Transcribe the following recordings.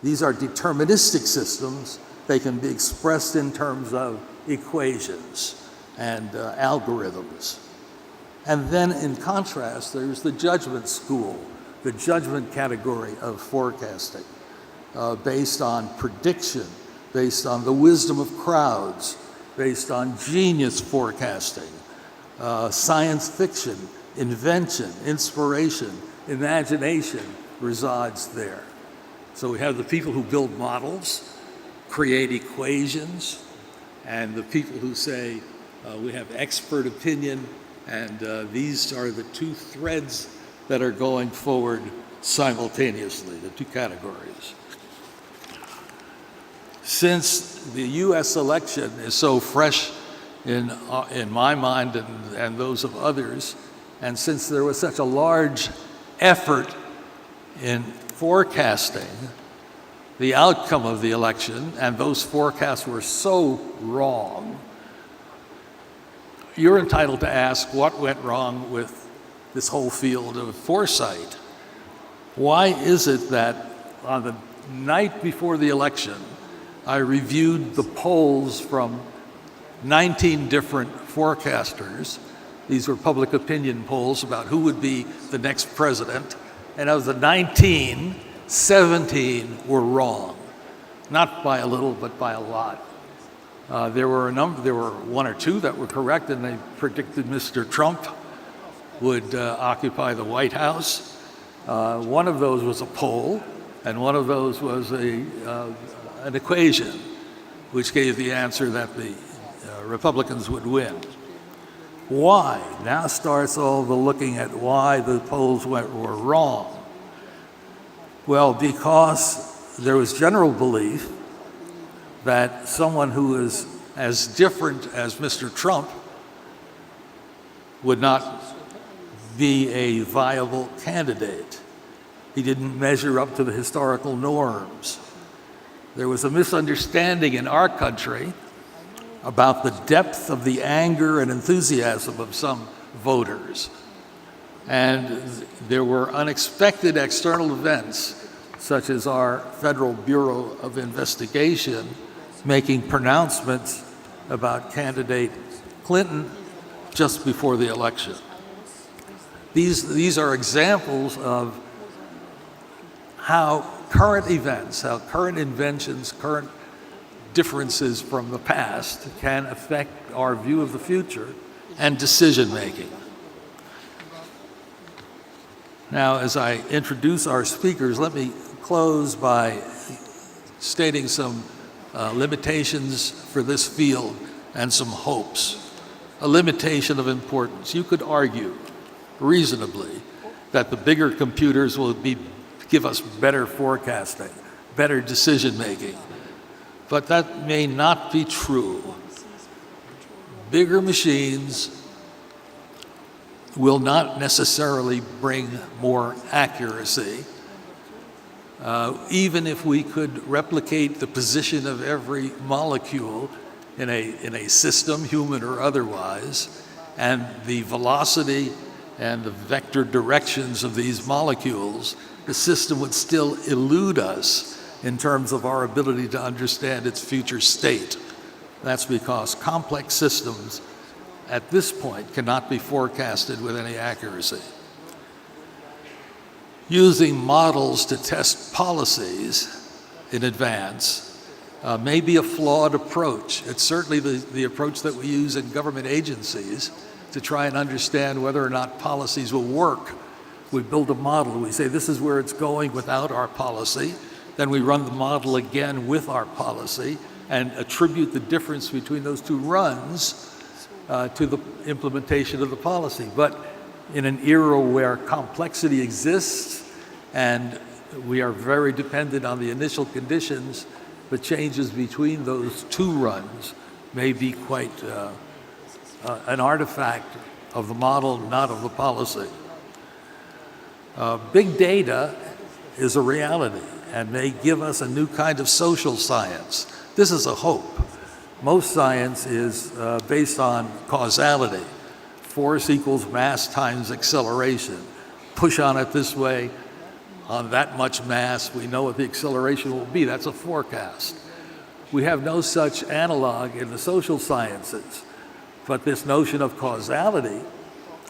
These are deterministic systems. They can be expressed in terms of equations and algorithms. And then in contrast, there's the judgment school, the judgment category of forecasting, based on prediction, based on the wisdom of crowds, based on genius forecasting, science fiction, invention, inspiration, imagination resides there. So we have the people who build models, create equations, and the people who say, we have expert opinion, and these are the two threads that are going forward simultaneously, the two categories. Since the US election is so fresh in my mind and those of others, and since there was such a large effort in forecasting the outcome of the election, and those forecasts were so wrong, you're entitled to ask what went wrong with this whole field of foresight. Why is it that on the night before the election, I reviewed the polls from 19 different forecasters? These were public opinion polls about who would be the next president. And of the 19, 17 were wrong. Not by a little, but by a lot. There were one or two that were correct, and they predicted Mr. Trump would occupy the White House. One of those was a poll, and one of those was an equation, which gave the answer that the Republicans would win. Why? Now starts all the looking at why the polls were wrong. Well, because there was general belief that someone who is as different as Mr. Trump would not be a viable candidate. He didn't measure up to the historical norms. There was a misunderstanding in our country about the depth of the anger and enthusiasm of some voters. And there were unexpected external events, such as our Federal Bureau of Investigation making pronouncements about candidate Clinton just before the election. These are examples of how current events, how current inventions, current differences from the past can affect our view of the future and decision making. Now, as I introduce our speakers, let me close by stating some limitations for this field and some hopes. A limitation of importance. You could argue reasonably that the bigger computers will give us better forecasting, better decision making, but that may not be true. Bigger machines will not necessarily bring more accuracy. Even if we could replicate the position of every molecule in a system, human or otherwise, and the velocity and the vector directions of these molecules, the system would still elude us in terms of our ability to understand its future state. That's because complex systems at this point cannot be forecasted with any accuracy. Using models to test policies in advance may be a flawed approach. It's certainly the approach that we use in government agencies to try and understand whether or not policies will work. We build a model, we say this is where it's going without our policy, then we run the model again with our policy and attribute the difference between those two runs to the implementation of the policy. But in an era where complexity exists and we are very dependent on the initial conditions, the changes between those two runs may be quite an artifact of the model, not of the policy. Big data is a reality and may give us a new kind of social science. This is a hope. Most science is based on causality. Force equals mass times acceleration. Push on it this way, on that much mass, we know what the acceleration will be. That's a forecast. We have no such analog in the social sciences, but this notion of causality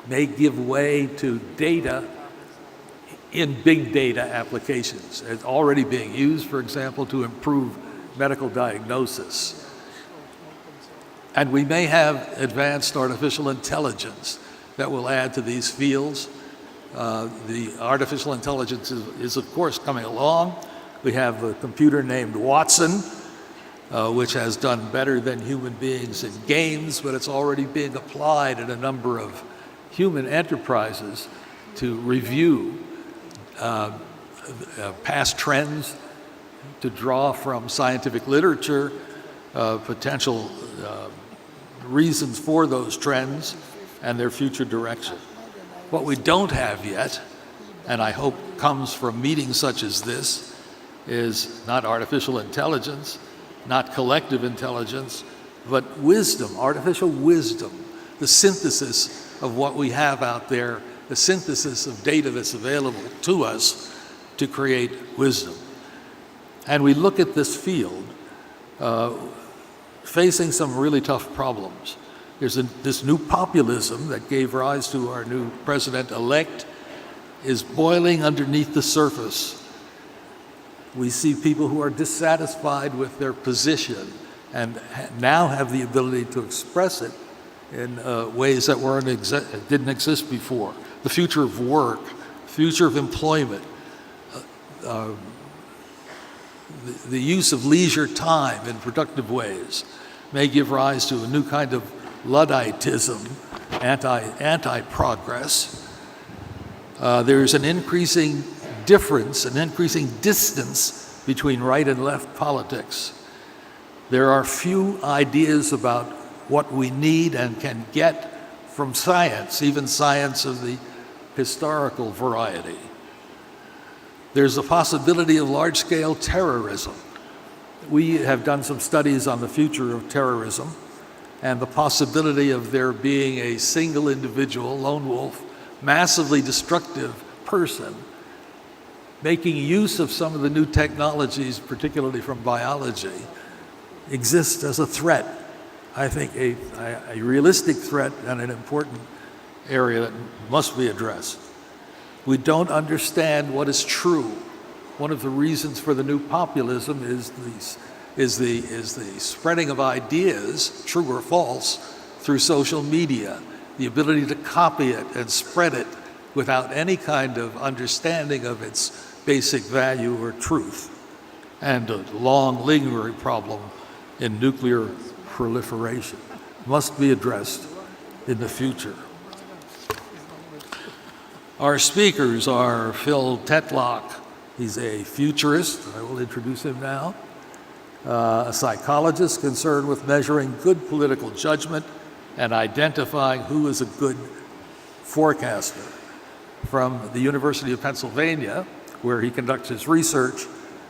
may give way to data in big data applications. It's already being used, for example, to improve medical diagnosis. And we may have advanced artificial intelligence that will add to these fields. The artificial intelligence is of course coming along. We have a computer named Watson, which has done better than human beings in games, but it's already being applied in a number of human enterprises to review past trends, to draw from scientific literature potential reasons for those trends and their future direction. What we don't have yet, and I hope comes from meetings such as this, is not artificial intelligence, not collective intelligence, but wisdom, artificial wisdom, the synthesis of what we have out there, the synthesis of data that's available to us to create wisdom. And we look at this field facing some really tough problems. There's this new populism that gave rise to our new president-elect is boiling underneath the surface. We see people who are dissatisfied with their position and now have the ability to express it in ways that didn't exist before. The future of work, future of employment, the use of leisure time in productive ways may give rise to a new kind of Ludditism, anti-progress. There's an increasing difference, an increasing distance between right and left politics. There are few ideas about what we need and can get from science, even science of the historical variety. There's a possibility of large-scale terrorism. We have done some studies on the future of terrorism and the possibility of there being a single individual, lone wolf, massively destructive person making use of some of the new technologies, particularly from biology, exists as a threat. I think a realistic threat and an important area that must be addressed. We don't understand what is true. One of the reasons for the new populism is the spreading of ideas, true or false, through social media, the ability to copy it and spread it without any kind of understanding of its basic value or truth, and a long lingering problem in nuclear proliferation must be addressed in the future. Our speakers are Phil Tetlock. He's a futurist. I will introduce him now. A psychologist concerned with measuring good political judgment and identifying who is a good forecaster. From the University of Pennsylvania, where he conducts his research,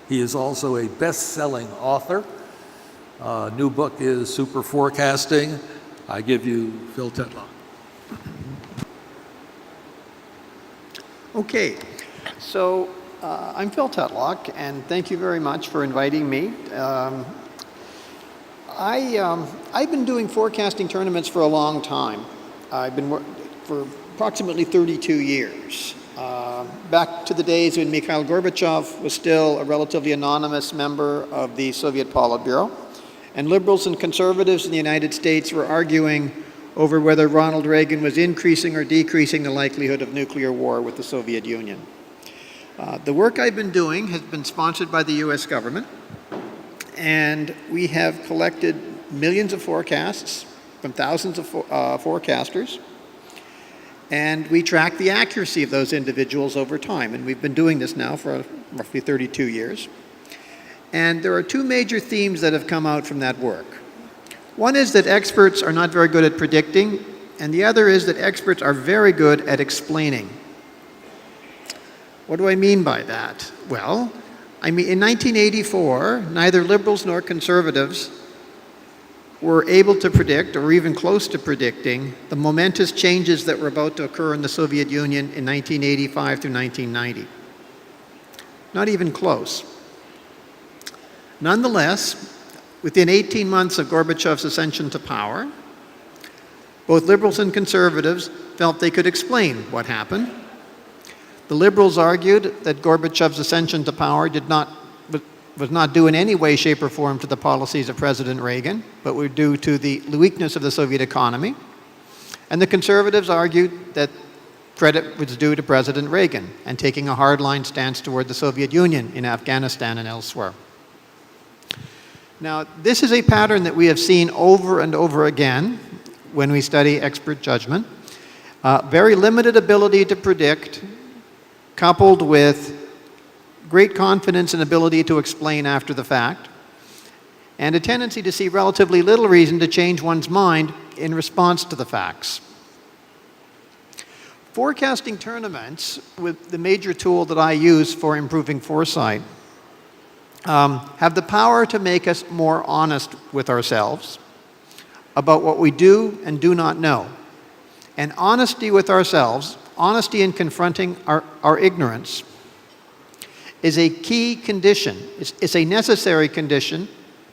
he is also a best-selling author. New book is Super Forecasting. I give you Phil Tetlock. Okay, so I'm Phil Tetlock, and thank you very much for inviting me. I've been doing forecasting tournaments for a long time. I've been for approximately 32 years. Back to the days when Mikhail Gorbachev was still a relatively anonymous member of the Soviet Politburo, and liberals and conservatives in the United States were arguing over whether Ronald Reagan was increasing or decreasing the likelihood of nuclear war with the Soviet Union. The work I've been doing has been sponsored by the US government, and we have collected millions of forecasts from thousands of forecasters, and we track the accuracy of those individuals over time, and we've been doing this now for roughly 32 years. And there are two major themes that have come out from that work. One is that experts are not very good at predicting, and the other is that experts are very good at explaining. What do I mean by that? Well, I mean, in 1984, neither liberals nor conservatives were able to predict, or even close to predicting, the momentous changes that were about to occur in the Soviet Union in 1985 through 1990. Not even close. Nonetheless, within 18 months of Gorbachev's ascension to power, both liberals and conservatives felt they could explain what happened. The liberals argued that Gorbachev's ascension to power was not due in any way, shape, or form to the policies of President Reagan, but were due to the weakness of the Soviet economy. And the conservatives argued that credit was due to President Reagan and taking a hardline stance toward the Soviet Union in Afghanistan and elsewhere. Now, this is a pattern that we have seen over and over again when we study expert judgment. Very limited ability to predict, coupled with great confidence and ability to explain after the fact, and a tendency to see relatively little reason to change one's mind in response to the facts. Forecasting tournaments, with the major tool that I use for improving foresight, have the power to make us more honest with ourselves about what we do and do not know. And honesty with ourselves, honesty in confronting our ignorance, is a key condition. It's a necessary condition,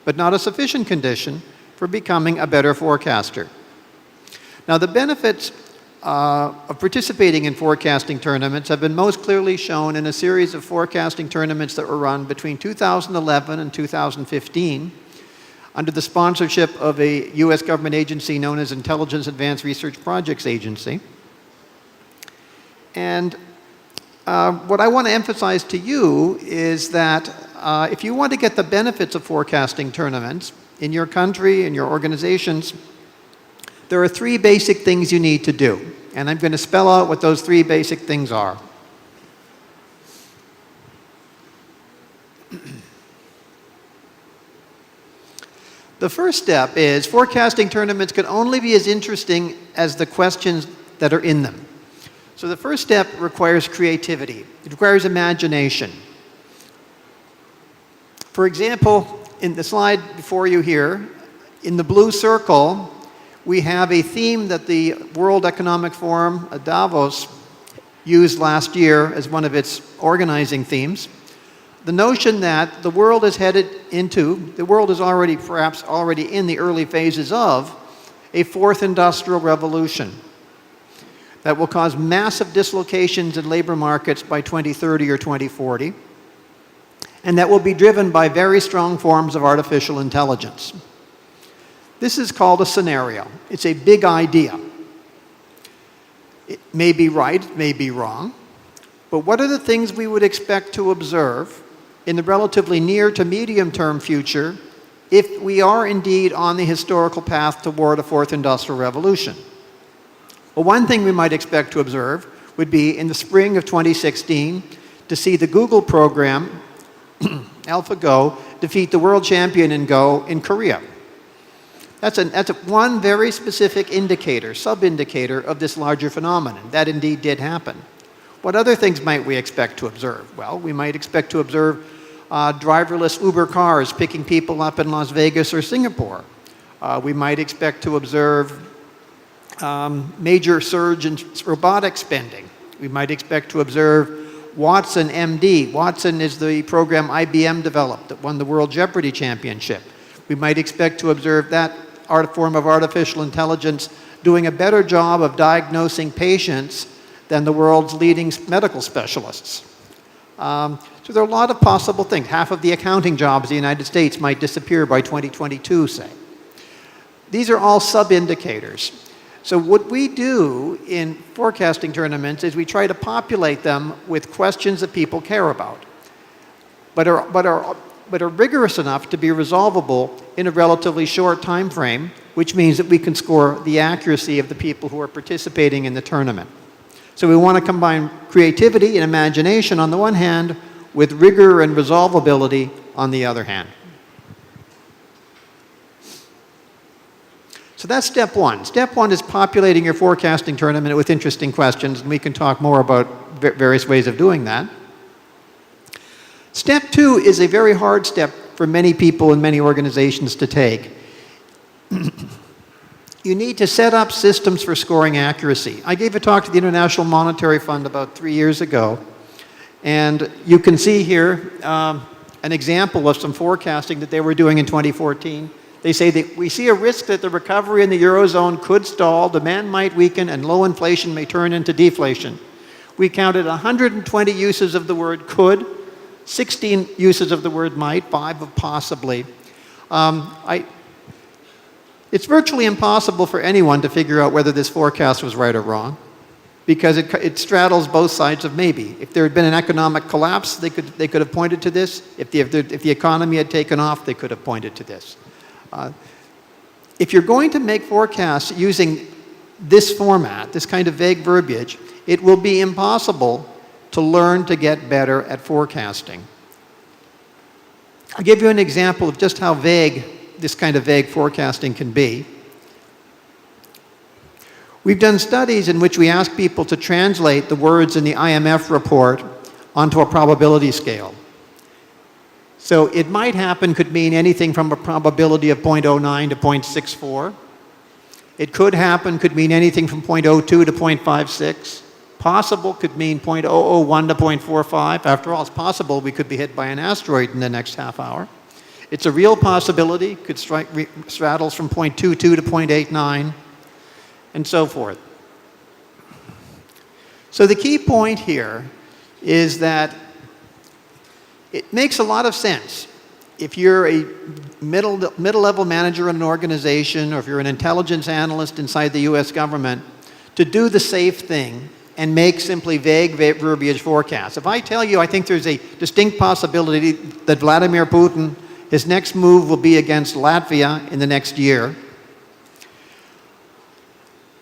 but not a sufficient condition for becoming a better forecaster. Now, the benefits of participating in forecasting tournaments have been most clearly shown in a series of forecasting tournaments that were run between 2011 and 2015 under the sponsorship of a US government agency known as Intelligence Advanced Research Projects Agency. And what I want to emphasize to you is that if you want to get the benefits of forecasting tournaments in your country, in your organizations, there are three basic things you need to do. And I'm going to spell out what those three basic things are. The first step is forecasting tournaments can only be as interesting as the questions that are in them. So the first step requires creativity. It requires imagination. For example, in the slide before you here, in the blue circle, we have a theme that the World Economic Forum, Davos, used last year as one of its organizing themes. The notion that the world is perhaps already in the early phases of a fourth industrial revolution that will cause massive dislocations in labor markets by 2030 or 2040, and that will be driven by very strong forms of artificial intelligence. This is called a scenario. It's a big idea. It may be right, it may be wrong, but what are the things we would expect to observe in the relatively near to medium-term future if we are indeed on the historical path toward a fourth industrial revolution? Well, one thing we might expect to observe would be in the spring of 2016 to see the Google program, AlphaGo, defeat the world champion in Go in Korea. That's one very specific indicator, sub-indicator of this larger phenomenon. That indeed did happen. What other things might we expect to observe? Well, we might expect to observe driverless Uber cars picking people up in Las Vegas or Singapore. We might expect to observe major surge in robotic spending. We might expect to observe Watson MD. Watson is the program IBM developed that won the World Jeopardy Championship. We might expect to observe that form of artificial intelligence doing a better job of diagnosing patients than the world's leading medical specialists. So there are a lot of possible things. Half of the accounting jobs in the United States might disappear by 2022, say. These are all sub-indicators. So what we do in forecasting tournaments is we try to populate them with questions that people care about, but are rigorous enough to be resolvable in a relatively short time frame, which means that we can score the accuracy of the people who are participating in the tournament. So we want to combine creativity and imagination on the one hand with rigor and resolvability on the other hand. So that's step one. Step one is populating your forecasting tournament with interesting questions, and we can talk more about various ways of doing that. Step two is a very hard step for many people and many organizations to take. You need to set up systems for scoring accuracy. I gave a talk to the International Monetary Fund about 3 years ago, And you can see here an example of some forecasting that they were doing in 2014. They say that we see a risk that the recovery in the Eurozone could stall, demand might weaken, and low inflation may turn into deflation. We counted 120 uses of the word could, 16 uses of the word might, 5 of possibly. It's virtually impossible for anyone to figure out whether this forecast was right or wrong, because it straddles both sides of maybe. If there had been an economic collapse, they could have pointed to this. If the economy had taken off, they could have pointed to this. If you're going to make forecasts using this format, this kind of vague verbiage, it will be impossible to learn to get better at forecasting. I'll give you an example of just how vague this kind of vague forecasting can be. We've done studies in which we ask people to translate the words in the IMF report onto a probability scale. So it might happen could mean anything from a probability of 0.09 to 0.64. It could happen could mean anything from 0.02 to 0.56. Possible could mean 0.001 to 0.45. After all, it's possible we could be hit by an asteroid in the next half hour. It's a real possibility, could straddles from 0.22 to 0.89, and so forth. So the key point here is that it makes a lot of sense if you're a middle-level manager in an organization, or if you're an intelligence analyst inside the US government, to do the safe thing and make simply vague verbiage forecasts. If I tell you I think there's a distinct possibility that Vladimir Putin, his next move will be against Latvia in the next year,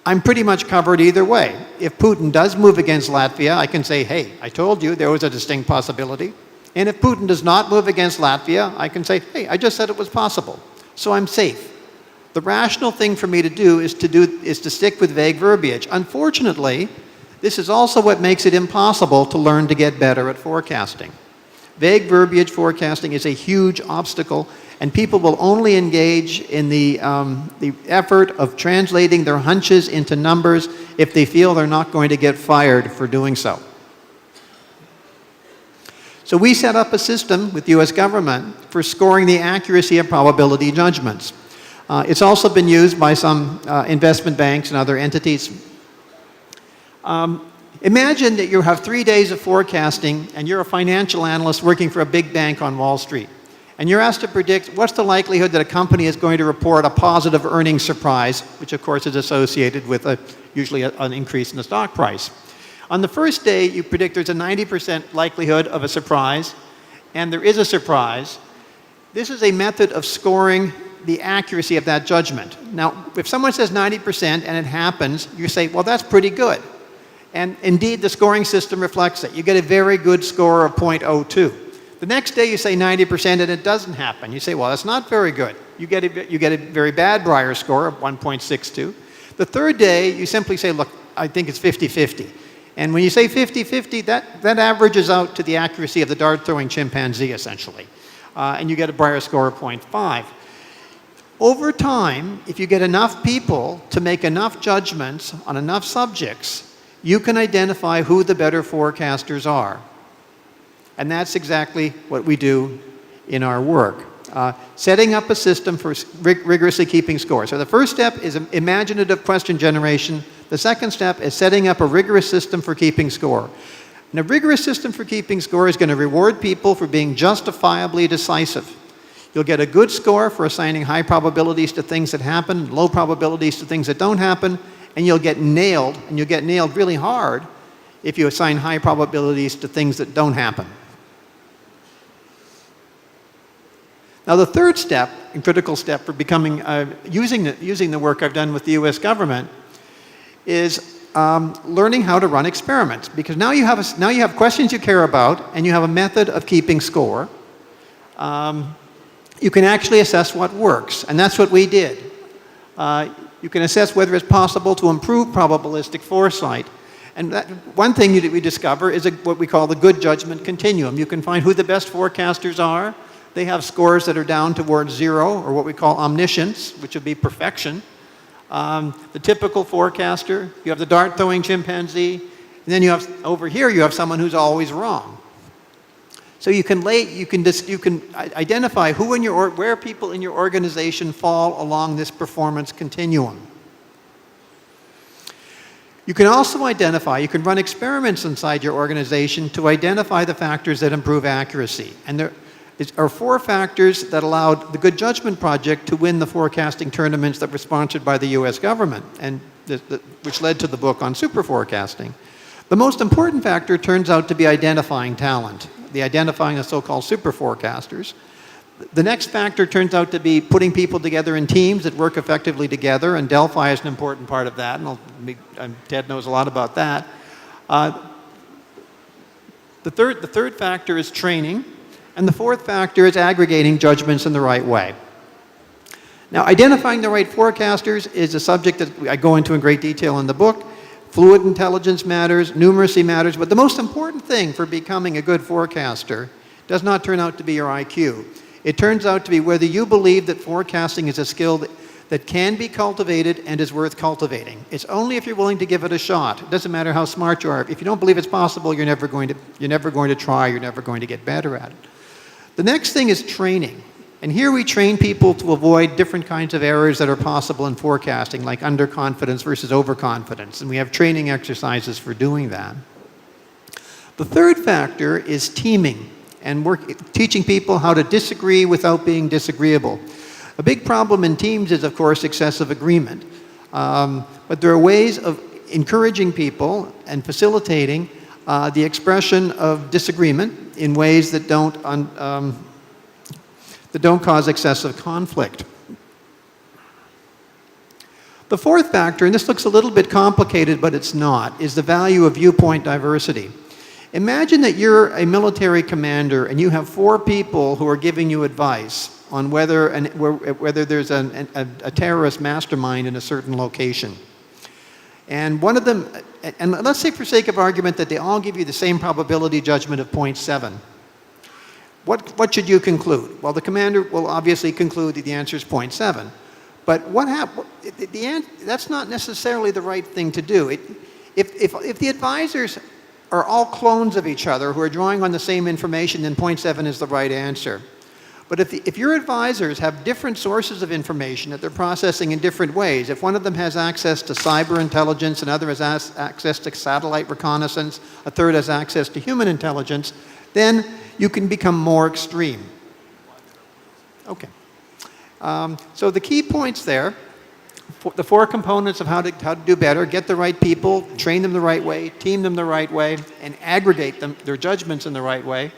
I'm pretty much covered either way. If Putin does move against Latvia, I can say, hey, I told you there was a distinct possibility. And if Putin does not move against Latvia, I can say, hey, I just said it was possible. So I'm safe. The rational thing for me to do is to stick with vague verbiage. Unfortunately, this is also what makes it impossible to learn to get better at forecasting. Vague verbiage forecasting is a huge obstacle, and people will only engage in the effort of translating their hunches into numbers if they feel they're not going to get fired for doing so. So we set up a system with the US government for scoring the accuracy of probability judgments. It's also been used by some investment banks and other entities. Imagine that you have 3 days of forecasting and you're a financial analyst working for a big bank on Wall Street. And you're asked to predict what's the likelihood that a company is going to report a positive earnings surprise, which of course is associated with usually an increase in the stock price. On the first day, you predict there's a 90% likelihood of a surprise, and there is a surprise. This is a method of scoring the accuracy of that judgment. Now, if someone says 90% and it happens, you say, well, that's pretty good. And indeed, the scoring system reflects it. You get a very good score of 0.02. The next day, you say 90% and it doesn't happen. You say, well, that's not very good. You get a very bad Breyer score of 1.62. The third day, you simply say, look, I think it's 50-50. And when you say 50-50, that averages out to the accuracy of the dart-throwing chimpanzee, essentially. And you get a Breyer score of 0.5. Over time, if you get enough people to make enough judgments on enough subjects, you can identify who the better forecasters are. And that's exactly what we do in our work. Setting up a system for rigorously keeping score. So the first step is imaginative question generation. The second step is setting up a rigorous system for keeping score. And a rigorous system for keeping score is going to reward people for being justifiably decisive. You'll get a good score for assigning high probabilities to things that happen, low probabilities to things that don't happen, and you'll get nailed, and you'll get nailed really hard if you assign high probabilities to things that don't happen. Now, the third step, and critical step for becoming, using the work I've done with the US government, is learning how to run experiments. Because now you have questions you care about, and you have a method of keeping score. You can actually assess what works, and that's what we did. You can assess whether it's possible to improve probabilistic foresight. And one thing that we discover is what we call the good judgment continuum. You can find who the best forecasters are. They have scores that are down towards 0, or what we call omniscience, which would be perfection. The typical forecaster, you have the dart-throwing chimpanzee, and then you have, over here, you have someone who's always wrong. So you can identify where people in your organization fall along this performance continuum. You can also you can run experiments inside your organization to identify the factors that improve accuracy. And there are 4 factors that allowed the Good Judgment Project to win the forecasting tournaments that were sponsored by the US government, and which led to the book on super forecasting. The most important factor turns out to be identifying talent, identifying the so-called super forecasters. The next factor turns out to be putting people together in teams that work effectively together, and Delphi is an important part of that, and Ted knows a lot about that. The third factor is training, and the fourth factor is aggregating judgments in the right way. Now, identifying the right forecasters is a subject that I go into in great detail in the book. Fluid intelligence matters, numeracy matters, but the most important thing for becoming a good forecaster does not turn out to be your IQ. It turns out to be whether you believe that forecasting is a skill that can be cultivated and is worth cultivating. It's only if you're willing to give it a shot. It doesn't matter how smart you are. If you don't believe it's possible, you're never going to try, you're never going to get better at it. The next thing is training. And here we train people to avoid different kinds of errors that are possible in forecasting, like underconfidence versus overconfidence. And we have training exercises for doing that. The third factor is teaming, and teaching people how to disagree without being disagreeable. A big problem in teams is, of course, excessive agreement. But there are ways of encouraging people and facilitating the expression of disagreement in ways that don't cause excessive conflict. The fourth factor, and this looks a little bit complicated, but it's not, is the value of viewpoint diversity. Imagine that you're a military commander and you have 4 people who are giving you advice on whether there's a terrorist mastermind in a certain location. And one of them, and let's say for sake of argument that they all give you the same probability judgment of 0.7. What should you conclude? Well, the commander will obviously conclude that the answer is 0.7. But that's not necessarily the right thing to do. If the advisors are all clones of each other who are drawing on the same information, then 0.7 is the right answer. But if your advisors have different sources of information that they're processing in different ways, if one of them has access to cyber intelligence, another has access to satellite reconnaissance, a third has access to human intelligence, then you can become more extreme. Okay. So the key points there, the 4 components of how to do better: get the right people, train them the right way, team them the right way, and aggregate their judgments in the right way.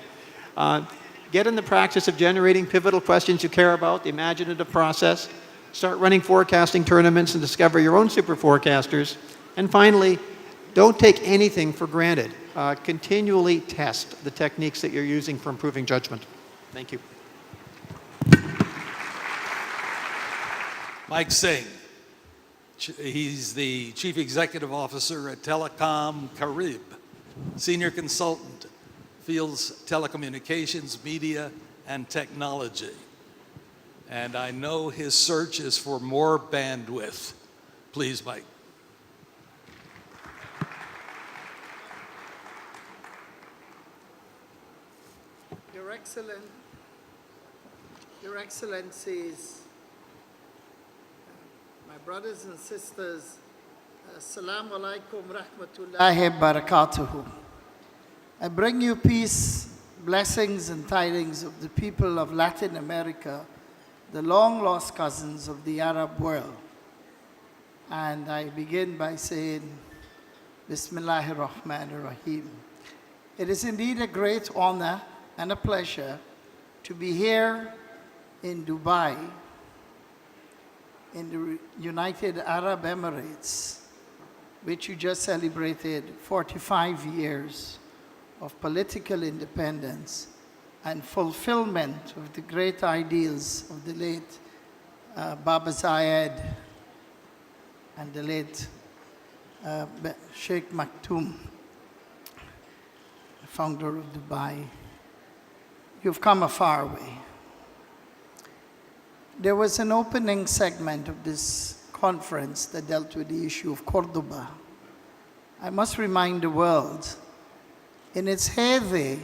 Get in the practice of generating pivotal questions you care about, the imaginative process. Start running forecasting tournaments and discover your own super forecasters. And finally, don't take anything for granted. Continually test the techniques that you're using for improving judgment. Thank you. Mike Singh. He's the Chief Executive Officer at Telecom Carib, Senior Consultant, Fields Telecommunications, Media, and Technology. And I know his search is for more bandwidth. Please, Mike. Your Excellencies, my brothers and sisters, Assalamu alaikum rahmatullahi barakatuhu. I bring you peace, blessings, and tidings of the people of Latin America, the long-lost cousins of the Arab world. And I begin by saying, Bismillahir Rahmanir Rahim. It is indeed a great honor and a pleasure to be here in Dubai, in the United Arab Emirates, which you just celebrated 45 years of political independence and fulfillment of the great ideals of the late Baba Zayed and the late Sheikh Maktoum, founder of Dubai. You've come a far way. There was an opening segment of this conference that dealt with the issue of Cordoba. I must remind the world, in its heyday,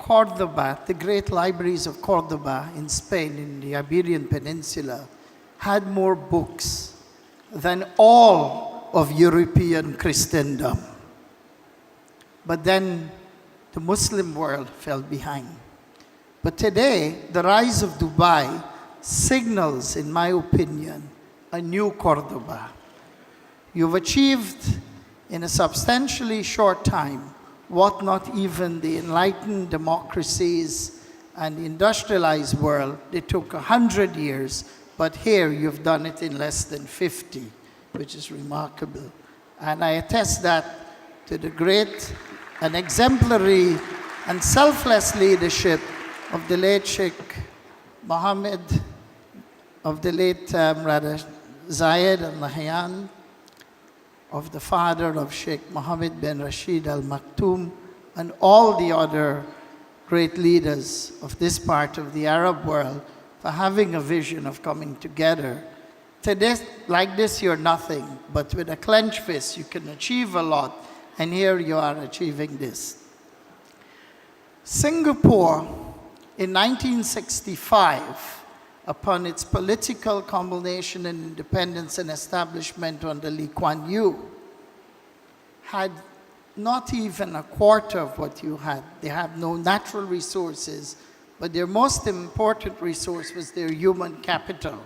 Cordoba, the great libraries of Cordoba in Spain, in the Iberian Peninsula, had more books than all of European Christendom. But then the Muslim world fell behind. But today, the rise of Dubai signals, in my opinion, a new Cordoba. You've achieved in a substantially short time what not even the enlightened democracies and the industrialized world, they took 100 years, but here you've done it in less than 50, which is remarkable. And I attest that to the great and exemplary and selfless leadership of the late Sheikh Mohammed, of the late Zayed Al Nahyan, of the father of Sheikh Mohammed bin Rashid Al Maktoum, and all the other great leaders of this part of the Arab world for having a vision of coming together. Today, like this, you're nothing, but with a clenched fist, you can achieve a lot, and here you are achieving this. Singapore, in 1965, upon its political culmination and independence and establishment under Lee Kuan Yew, had not even a quarter of what you had. They have no natural resources, but their most important resource was their human capital.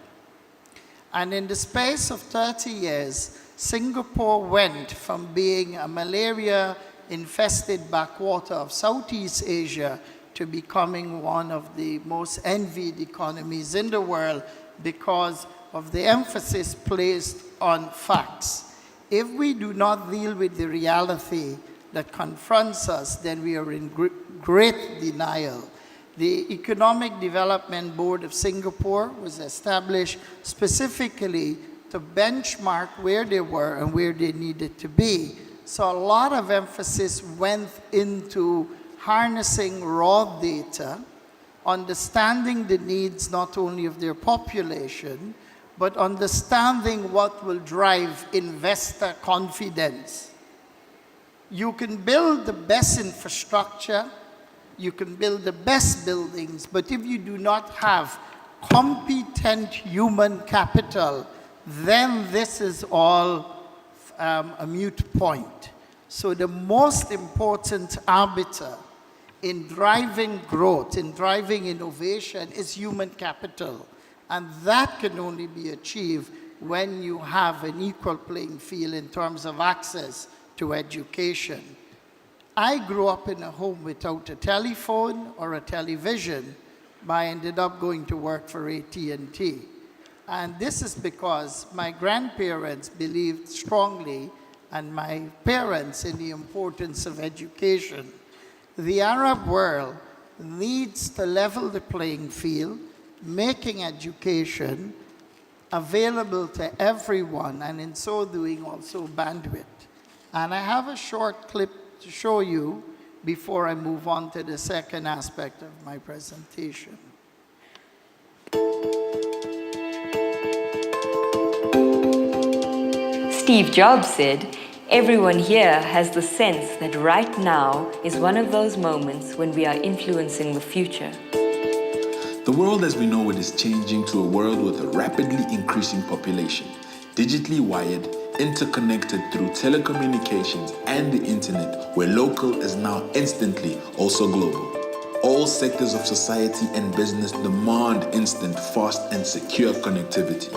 And in the space of 30 years, Singapore went from being a malaria-infested backwater of Southeast Asia to becoming one of the most envied economies in the world because of the emphasis placed on facts. If we do not deal with the reality that confronts us, then we are in great denial. The Economic Development Board of Singapore was established specifically to benchmark where they were and where they needed to be. So a lot of emphasis went into harnessing raw data, understanding the needs not only of their population, but understanding what will drive investor confidence. You can build the best infrastructure, you can build the best buildings, but if you do not have competent human capital, then this is all a moot point. So the most important arbiter in driving growth, in driving innovation, is human capital. And that can only be achieved when you have an equal playing field in terms of access to education. I grew up in a home without a telephone or a television, but I ended up going to work for AT&T. And this is because my grandparents believed strongly, and my parents, in the importance of education. The Arab world needs to level the playing field, making education available to everyone, and in so doing also bandwidth. And I have a short clip to show you before I move on to the second aspect of my presentation. Steve Jobs said, "Everyone here has the sense that right now is one of those moments when we are influencing the future." The world as we know it is changing to a world with a rapidly increasing population, digitally wired, interconnected through telecommunications and the internet, where local is now instantly also global. All sectors of society and business demand instant, fast, and secure connectivity.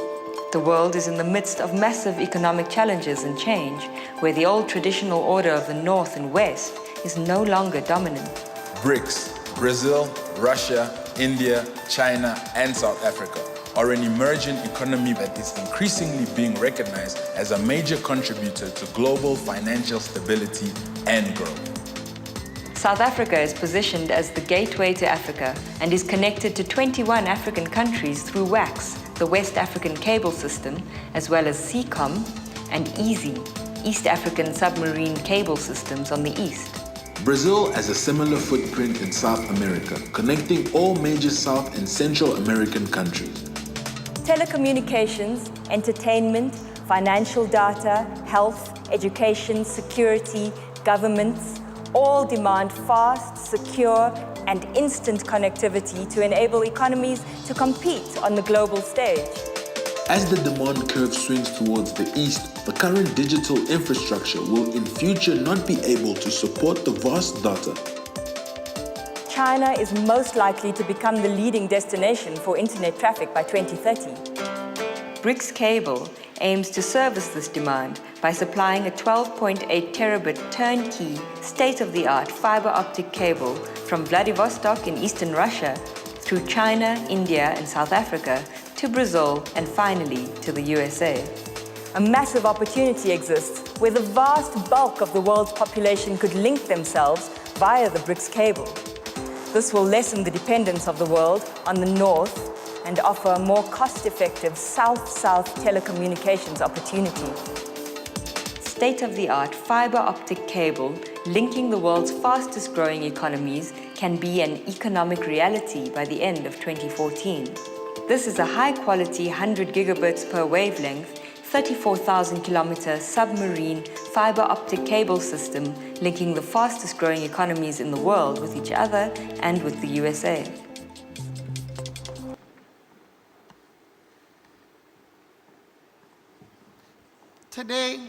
The world is in the midst of massive economic challenges and change, where the old traditional order of the North and West is no longer dominant. BRICS, Brazil, Russia, India, China, and South Africa are an emerging economy that is increasingly being recognized as a major contributor to global financial stability and growth. South Africa is positioned as the gateway to Africa and is connected to 21 African countries through WACS, the West African Cable System, as well as SEACOM and EASY, East African Submarine Cable Systems on the east. Brazil has a similar footprint in South America, connecting all major South and Central American countries. Telecommunications, entertainment, financial data, health, education, security, governments, all demand fast, secure, and instant connectivity to enable economies to compete on the global stage. As the demand curve swings towards the east, the current digital infrastructure will in future not be able to support the vast data. China is most likely to become the leading destination for internet traffic by 2030. BRICS Cable aims to service this demand by supplying a 12.8 terabit turnkey, state-of-the-art fiber optic cable from Vladivostok in eastern Russia through China, India, and South Africa to Brazil and finally to the USA. A massive opportunity exists where the vast bulk of the world's population could link themselves via the BRICS cable. This will lessen the dependence of the world on the north and offer a more cost-effective south-south telecommunications opportunity. State-of-the-art fiber optic cable linking the world's fastest-growing economies can be an economic reality by the end of 2014. This is a high-quality 100 gigabits per wavelength, 34,000-kilometer submarine fiber optic cable system linking the fastest-growing economies in the world with each other and with the USA. Today,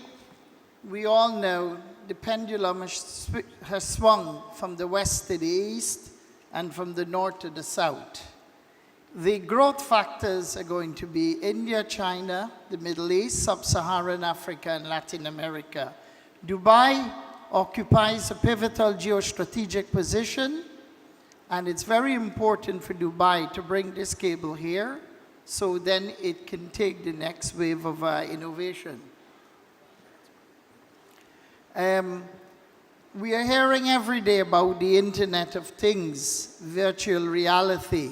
we all know the pendulum has swung from the west to the east and from the north to the south. The growth factors are going to be India, China, the Middle East, Sub-Saharan Africa, and Latin America. Dubai occupies a pivotal geostrategic position, and it's very important for Dubai to bring this cable here so then it can take the next wave of innovation. We are hearing every day about the Internet of Things, virtual reality.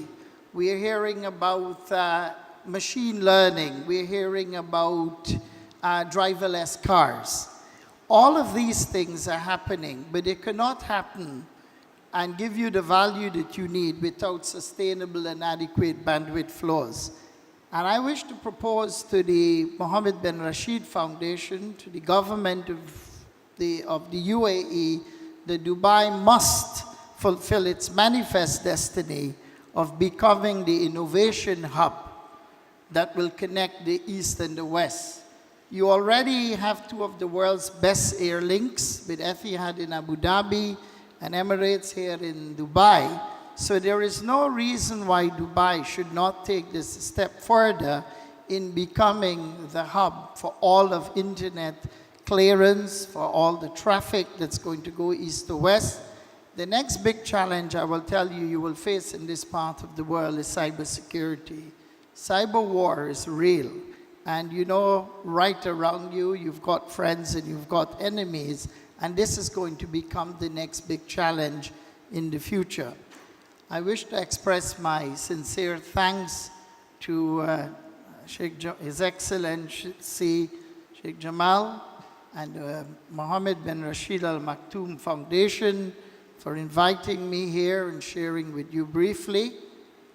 We are hearing about machine learning. We're hearing about driverless cars. All of these things are happening, but they cannot happen and give you the value that you need without sustainable and adequate bandwidth flows. And I wish to propose to the Mohammed bin Rashid Foundation, to the government of the UAE, that Dubai must fulfill its manifest destiny of becoming the innovation hub that will connect the East and the West. You already have two of the world's best air links with Etihad in Abu Dhabi and Emirates here in Dubai. So there is no reason why Dubai should not take this a step further in becoming the hub for all of internet clearance, for all the traffic that's going to go east to west. The next big challenge I will tell you will face in this part of the world is cybersecurity. Cyber war is real. And you know, right around you, you've got friends and you've got enemies. And this is going to become the next big challenge in the future. I wish to express my sincere thanks to His Excellency Sheikh Jamal and Mohammed bin Rashid Al Maktoum Foundation for inviting me here and sharing with you briefly,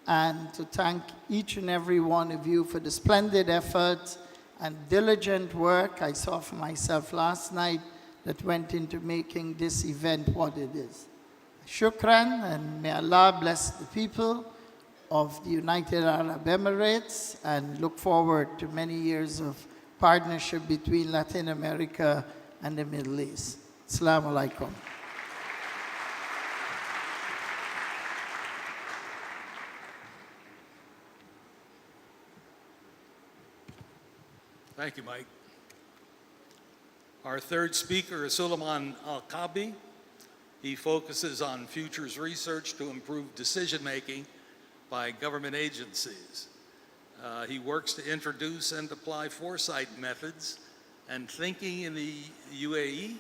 and to thank each and every one of you for the splendid effort and diligent work I saw for myself last night that went into making this event what it is. Shukran, and may Allah bless the people of the United Arab Emirates, and look forward to many years of partnership between Latin America and the Middle East. Assalamu alaikum. Thank you, Mike. Our third speaker is Suleiman Al-Kabi. He focuses on futures research to improve decision-making by government agencies. He works to introduce and apply foresight methods and thinking in the UAE.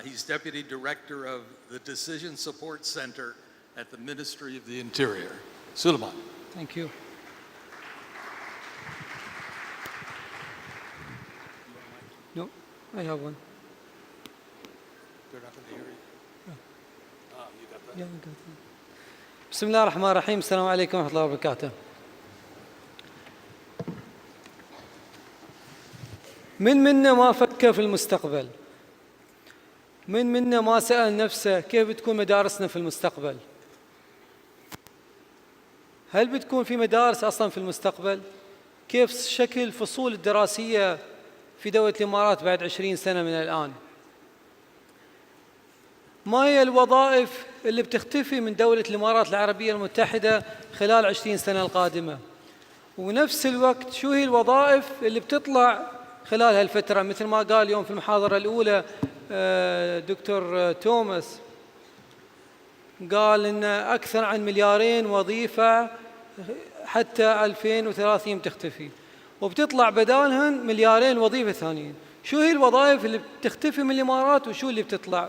He's Deputy Director of the Decision Support Center at the Ministry of the Interior. Suleiman. Thank you. No, I have one. They're not going to hear you. Oh, you got that? Yeah, I got that. بسم الله الرحمن الرحيم. السلام عليكم ورحمة الله وبركاته. من منا ما فكر في المستقبل؟ من منا ما سأل نفسه كيف بتكون مدارسنا في المستقبل؟ هل بتكون في مدارس أصلا في المستقبل؟ كيف شكل الفصول الدراسية في دولة الإمارات بعد 20 سنة من الآن؟ ما هي الوظائف اللي بتختفي من دولة الإمارات العربية المتحدة خلال 20 سنة القادمة؟ ونفس الوقت شو هي الوظائف اللي بتطلع خلال هالفترة؟ مثل ما قال اليوم في المحاضرة الأولى دكتور توماس، قال إن أكثر عن 2 مليار وظيفة حتى 2030 بتختفي، وبتطلع بدالهن 2 مليار وظيفة ثانيين. شو هي الوظائف اللي بتختفي من الإمارات وشو اللي بتطلع؟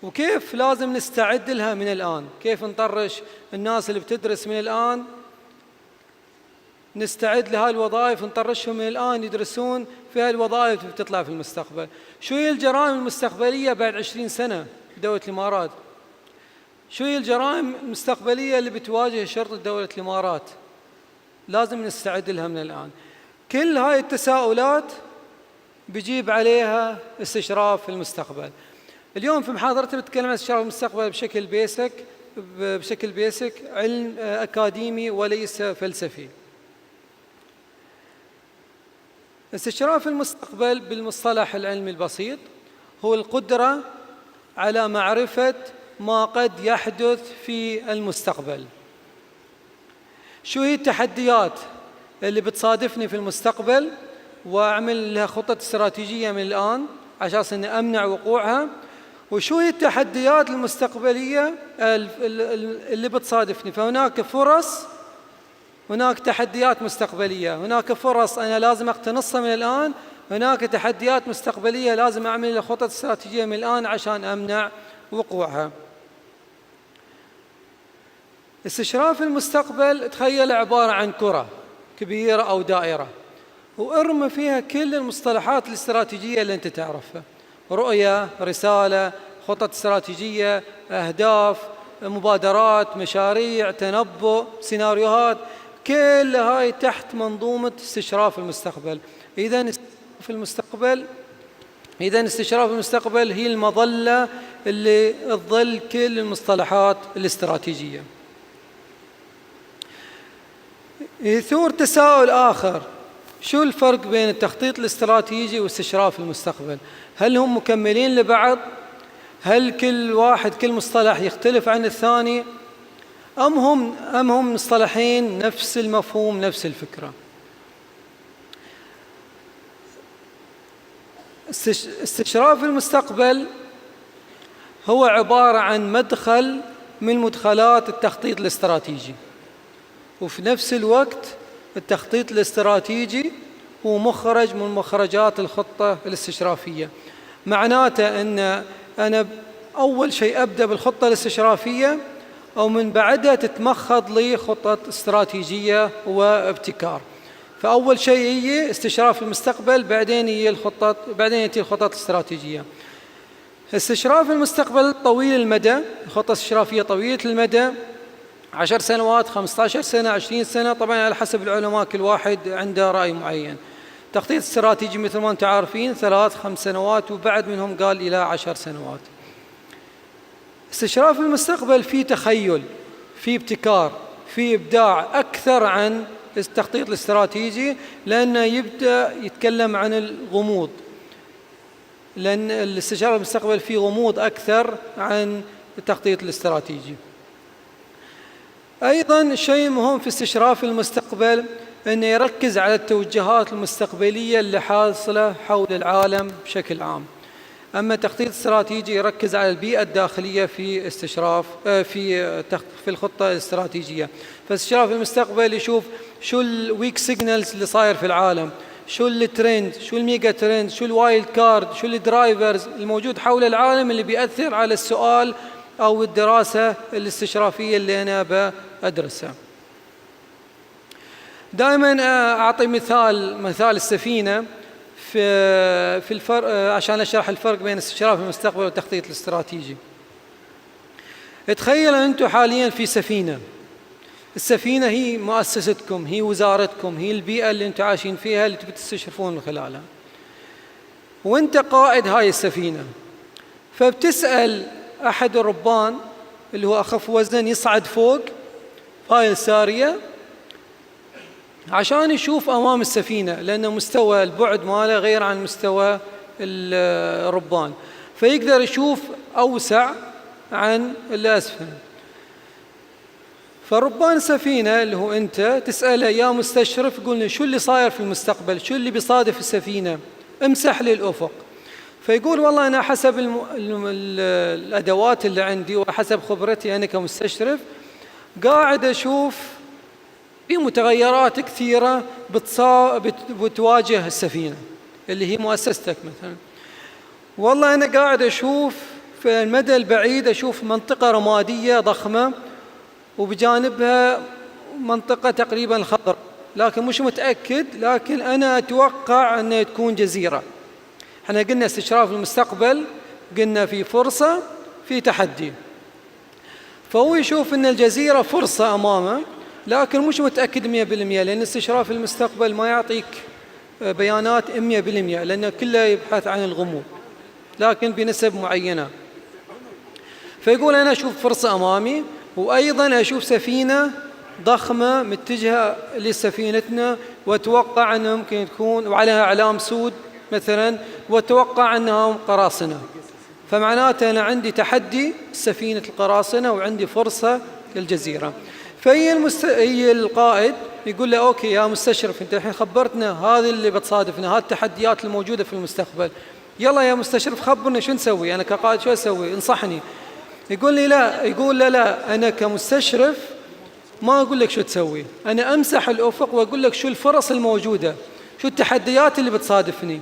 وكيف لازم نستعد لها من الآن؟ كيف نطرش الناس اللي بتدرس من الآن، نستعد لهذه الوظائف ونطرشهم من الآن يدرسون في هذه الوظائف اللي بتطلع في المستقبل؟ شو هي الجرائم المستقبلية بعد 20 سنة في دولة الإمارات؟ شو هي الجرائم المستقبلية اللي بتواجه شرطة دولة الإمارات؟ لازم نستعد لها من الآن. كل هاي التساؤلات بيجيب عليها استشراف في المستقبل. اليوم في محاضرتي بتكلم عن استشراف المستقبل بشكل بيسك، علم أكاديمي وليس فلسفي. استشراف المستقبل بالمصطلح العلمي البسيط هو القدرة على معرفة ما قد يحدث في المستقبل. شو هي التحديات اللي بتصادفني في المستقبل وأعمل لها خطة استراتيجية من الآن عشان أمنع وقوعها؟ وشو هي التحديات المستقبلية اللي بتصادفني؟ فهناك فرص، هناك تحديات مستقبلية، هناك فرص أنا لازم أقتنصها من الآن، هناك تحديات مستقبلية لازم أعمل لها خطة استراتيجية من الآن عشان أمنع وقوعها. استشراف المستقبل تخيل عبارة عن كرة كبيرة أو دائرة، وارمى فيها كل المصطلحات الاستراتيجية اللي أنت تعرفها: رؤية، رسالة، خطط استراتيجية، أهداف، مبادرات، مشاريع، تنبؤ، سيناريوهات، كل هاي تحت منظومة استشراف المستقبل. إذن استشراف المستقبل هي المظلة اللي تظل كل المصطلحات الاستراتيجية. يثور تساؤل آخر: شو الفرق بين التخطيط الاستراتيجي واستشراف المستقبل؟ هل هم مكملين لبعض؟ هل كل مصطلح يختلف عن الثاني؟ أم هم مصطلحين نفس المفهوم نفس الفكرة؟ استشراف المستقبل هو عبارة عن مدخل من مدخلات التخطيط الاستراتيجي، وفي نفس الوقت التخطيط الاستراتيجي هو مخرج من مخرجات الخطة الاستشرافية. معناته أن أنا أول شيء أبدأ بالخطة الاستشرافية، أو من بعدها تتمخض لي خطة استراتيجية وابتكار. فأول شيء هي استشراف المستقبل، بعدين يأتي الخطط الاستراتيجية. استشراف المستقبل طويل المدى، الخطة الاستشرافية طويلة المدى، 10 سنوات، 15 سنة، 20 سنة، طبعا على حسب العلماء كل واحد عنده رأي معين. تخطيط استراتيجي مثل ما أنتم عارفين 3-5 سنوات، وبعد منهم قال إلى 10 سنوات. استشراف المستقبل فيه تخيل، فيه ابتكار، فيه إبداع أكثر عن التخطيط الاستراتيجي، لأنه يبدأ يتكلم عن الغموض، لأن الاستشراف المستقبل فيه غموض أكثر عن التخطيط الاستراتيجي. أيضاً شيء مهم في استشراف المستقبل أنه يركز على التوجهات المستقبلية اللي حاصلة حول العالم بشكل عام. أما التخطيط الاستراتيجي يركز على البيئة الداخلية في الخطة الاستراتيجية. فاستشراف المستقبل يشوف شو الويك سيجنالز اللي صاير في العالم، شو الترند، شو الميجا ترند، شو الوايلد كارد، شو الدرايفرز الموجود حول العالم اللي بيأثر على السؤال أو الدراسة الاستشرافية اللي أنا بأدرسها. دائما أعطي مثال السفينة في الفرق، عشان أشرح الفرق بين استشراف المستقبل والتخطيط الاستراتيجي. تخيلوا أنتم حاليا في سفينة، السفينة هي مؤسستكم، هي وزارتكم، هي البيئة اللي أنتم عايشين فيها اللي تستشرفون من خلالها، وأنت قائد هاي السفينة. فبتسأل أحد الربان اللي هو أخف وزنا يصعد فوق هاي السارية عشان يشوف أمام السفينة، لأن مستوى البعد ماله غير عن مستوى الربان، فيقدر يشوف أوسع عن الأسفل. فربان السفينة اللي هو أنت تسأله يا مستشرف، يقول لي شو اللي صاير في المستقبل، شو اللي بيصادف السفينة، امسح لي الأفق. فيقول والله أنا حسب الأدوات اللي عندي وحسب خبرتي أنا كمستشرف قاعد أشوف في متغيرات كثيرة بتواجه السفينة اللي هي مؤسستك مثلا. والله أنا قاعد أشوف في المدى البعيد أشوف منطقة رمادية ضخمة وبجانبها منطقة تقريبا خضراء، لكن مش متأكد، لكن أنا أتوقع أنها تكون جزيرة. احنا قلنا استشراف المستقبل، قلنا في فرصة في تحدي. فهو يشوف أن الجزيرة فرصة أمامه، لكن مش متأكد 100%، لأن استشراف المستقبل ما يعطيك بيانات 100%، لأنه كله يبحث عن الغموض لكن بنسب معينة. فيقول أنا أشوف فرصة أمامي، وأيضا أشوف سفينة ضخمة متجهة لسفينتنا، وأتوقع أنها ممكن تكون وعليها أعلام سود مثلا، وأتوقع أنها قراصنة. فمعناته أنا عندي تحدي سفينة القراصنة وعندي فرصة للجزيرة. هي القائد يقول له أوكي يا مستشرف، أنت الحين خبرتنا هذا اللي بتصادفنا، هذه التحديات الموجودة في المستقبل، يلا يا مستشرف خبرنا شو نسوي، أنا كقائد شو أسوي، انصحني. يقول لي لا، يقول لا أنا كمستشرف ما أقول لك شو تسوي، أنا أمسح الأفق وأقول لك شو الفرص الموجودة، شو التحديات اللي بتصادفني،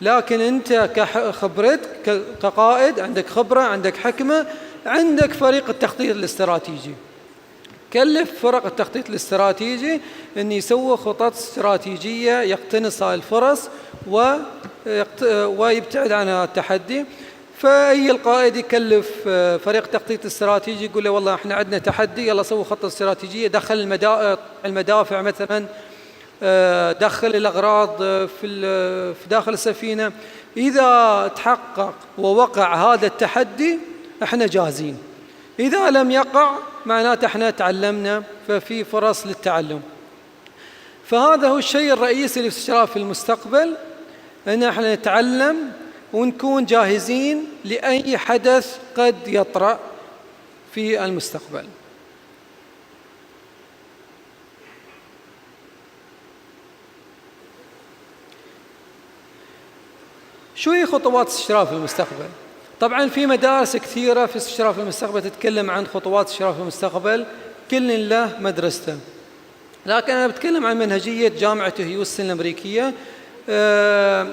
لكن أنت كخبرتك كقائد عندك خبرة، عندك حكمة، عندك فريق التخطيط الاستراتيجي. كلف فرق التخطيط الاستراتيجي أن يسوي خطط استراتيجية يقتنص هاي الفرص ويبتعد عن التحدي. فأي القائد يكلف فريق التخطيط الاستراتيجي يقول له والله احنا عندنا تحدي، يلا سوي خطة استراتيجية، دخل المدافع مثلا، دخل الأغراض في داخل السفينة، إذا تحقق ووقع هذا التحدي احنا جاهزين، إذا لم يقع معناته احنا تعلمنا، ففي فرص للتعلم. فهذا هو الشيء الرئيسي لاستشراف في المستقبل، أن احنا نتعلم ونكون جاهزين لأي حدث قد يطرأ في المستقبل. شو هي خطوات استشراف المستقبل؟ طبعاً في مدارس كثيرة في استشراف المستقبل تتكلم عن خطوات استشراف المستقبل، كل له مدرسته، لكن أنا بتكلم عن منهجية جامعة هيوستن الأمريكية.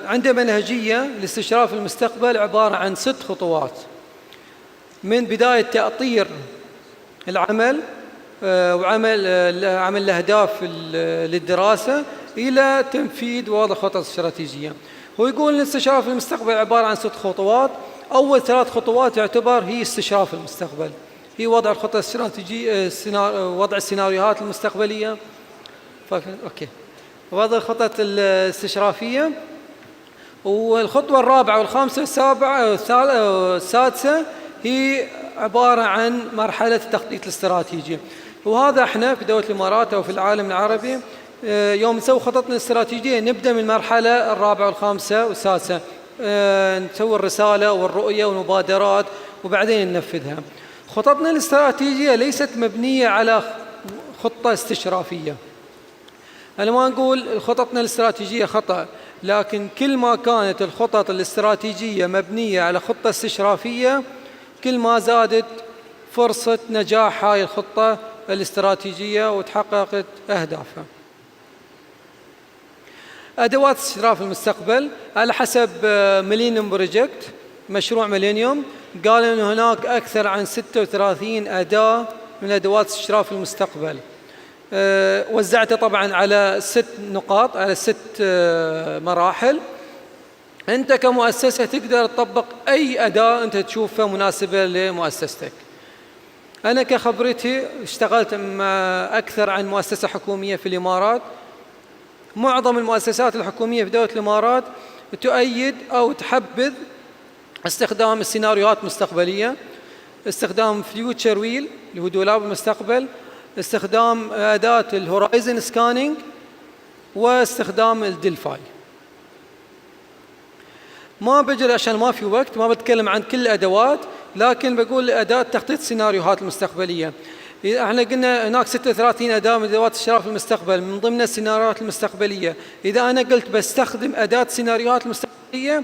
عنده منهجية لاستشراف المستقبل عبارة عن 6 خطوات، من بداية تأطير العمل وعمل الأهداف للدراسة إلى تنفيذ ووضع خطط استراتيجية. هو يقول الاستشراف المستقبل عبارة عن 6 خطوات. أول 3 خطوات يعتبر هي استشراف المستقبل، هي وضع الخطة الاستراتيجية، وضع السيناريوهات المستقبلية، أوكي، وضع الخطط الاستشرافية. والخطوة الرابعة والخامسة والسابعة والسادسة هي عبارة عن مرحلة التخطيط الاستراتيجي. وهذا احنا في دولة الإمارات أو في العالم العربي يوم نسوي خططنا الاستراتيجية نبدأ من المرحلة الرابعة والخامسة والسادسة، نسوي الرسالة والرؤية والمبادرات وبعدين ننفذها. خططنا الاستراتيجية ليست مبنية على خطة استشرافية. أنا ما نقول خططنا الاستراتيجية خطأ، لكن كل ما كانت الخطط الاستراتيجية مبنية على خطة استشرافية كل ما زادت فرصة نجاح هاي الخطة الاستراتيجية وتحققت أهدافها. أدوات استشراف المستقبل على حسب ميلينيوم بروجكت، مشروع ميلينيوم، قال أن هناك أكثر عن 36 أداة من أدوات استشراف المستقبل. وزعته طبعا على 6 نقاط، على 6 مراحل. أنت كمؤسسة تقدر تطبق أي أداة أنت تشوفها مناسبة لمؤسستك. أنا كخبرتي اشتغلت مع أكثر عن مؤسسة حكومية في الإمارات. معظم المؤسسات الحكومية في دولة الإمارات تؤيد أو تحبذ استخدام السيناريوهات المستقبلية، استخدام فيوتشر ويل اللي هو دولاب المستقبل، استخدام أداة الهورايزن سكانينج واستخدام الدلفاي. ما بجري عشان ما في وقت، ما بتكلم عن كل الأدوات، لكن بقول أداة تخطيط السيناريوهات المستقبلية. احنا قلنا هناك 36 أداة من أدوات الشرف المستقبل، من ضمن السيناريوهات المستقبلية. إذا أنا قلت بستخدم أداة السيناريوهات المستقبلية،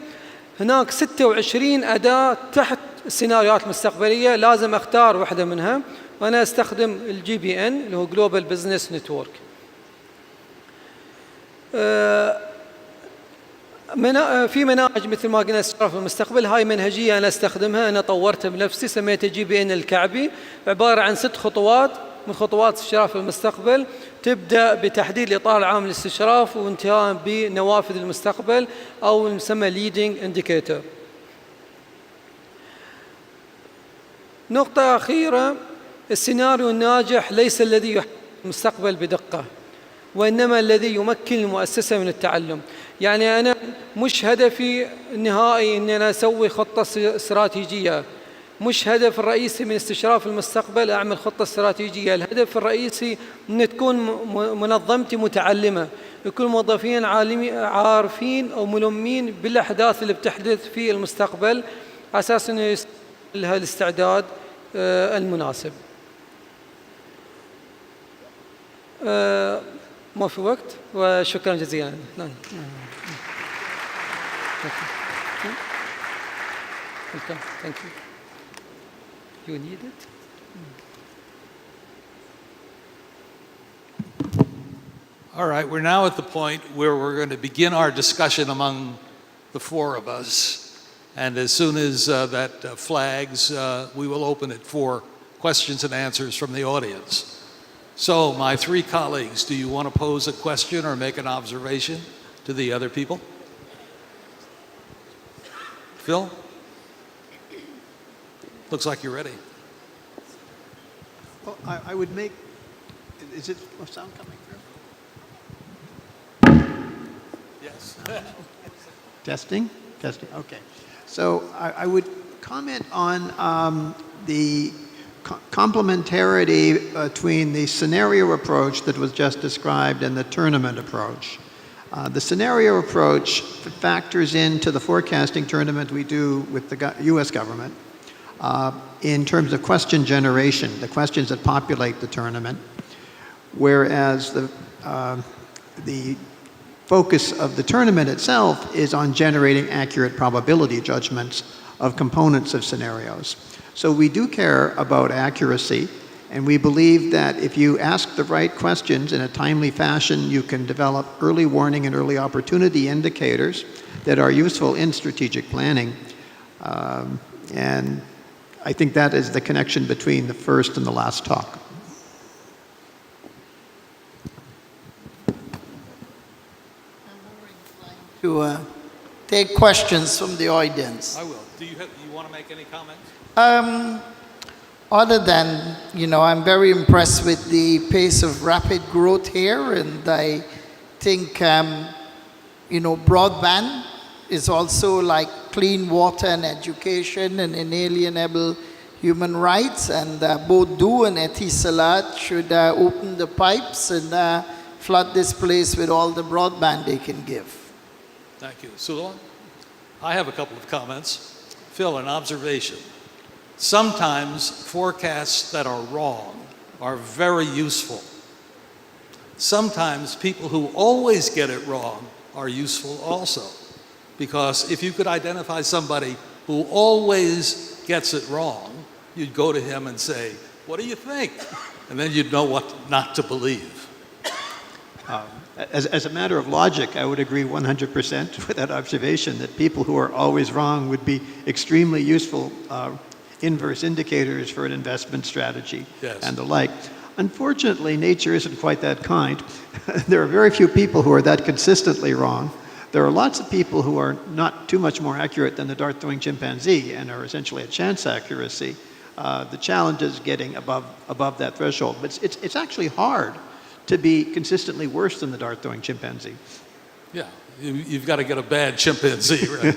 هناك 26 أداة تحت السيناريوهات المستقبلية، لازم أختار واحدة منها، وأنا أستخدم الGBN اللي هو Global Business Network. في مناهج مثل ما قلنا الشرف المستقبل، هاي منهجية أنا أستخدمها، أنا طورتها بنفسي، سميتها GBN الكعبي، عبارة عن 6 خطوات من خطوات الشرف المستقبل، تبدأ بتحديد الإطار العام للاستشراف وانتهاء بنوافذ المستقبل أو المسمى Leading Indicator. نقطة أخيرة، السيناريو الناجح ليس الذي يحدد المستقبل بدقة، وإنما الذي يمكن المؤسسة من التعلم. يعني أنا مش هدفي النهائي أن أنا أسوي خطة استراتيجية، مش هدف الرئيسي من استشراف المستقبل أعمل خطة استراتيجية. الهدف الرئيسي أن تكون منظمتي متعلمة، يكون موظفين عارفين أو ملمين بالأحداث اللي بتحدث في المستقبل، على أساس أنه يستعد لها الاستعداد المناسب. ما في وقت، وشكرا جزيلا. Thank you. You need it? All right, we're now at the point where we're going to begin our discussion among the 4 of us. And as soon as that flags, we will open it for questions and answers from the audience. So, my 3 colleagues, do you want to pose a question or make an observation to the other people? Phil? Looks like you're ready. Well, I would make, is it sound coming through? Yes. Testing? Testing, okay. So I would comment on the complementarity between the scenario approach that was just described and the tournament approach. The scenario approach factors into the forecasting tournament we do with the US government in terms of question generation, the questions that populate the tournament, whereas the focus of the tournament itself is on generating accurate probability judgments of components of scenarios. So we do care about accuracy, and we believe that if you ask the right questions in a timely fashion, you can develop early warning and early opportunity indicators that are useful in strategic planning. And I think that is the connection between the first and the last talk. To take questions from the audience. I will. Do you want to make any comments? Other than, I'm very impressed with the pace of rapid growth here, and I think, broadband is also like clean water and education and inalienable human rights, and both Du and Etisalat should open the pipes and flood this place with all the broadband they can give. Thank you. Suleiman? I have a couple of comments. Phil, an observation. Sometimes forecasts that are wrong are very useful. Sometimes people who always get it wrong are useful also. Because if you could identify somebody who always gets it wrong, you'd go to him and say, "What do you think?" And then you'd know what not to believe. As a matter of logic, I would agree 100% with that observation that people who are always wrong would be extremely useful inverse indicators for an investment strategy. Yes. And the like. Unfortunately, nature isn't quite that kind. There are very few people who are that consistently wrong. There are lots of people who are not too much more accurate than the dart-throwing chimpanzee and are essentially at chance accuracy. The challenge is getting above that threshold. But it's actually hard to be consistently worse than the dart-throwing chimpanzee. Yeah, you've got to get a bad chimpanzee, right?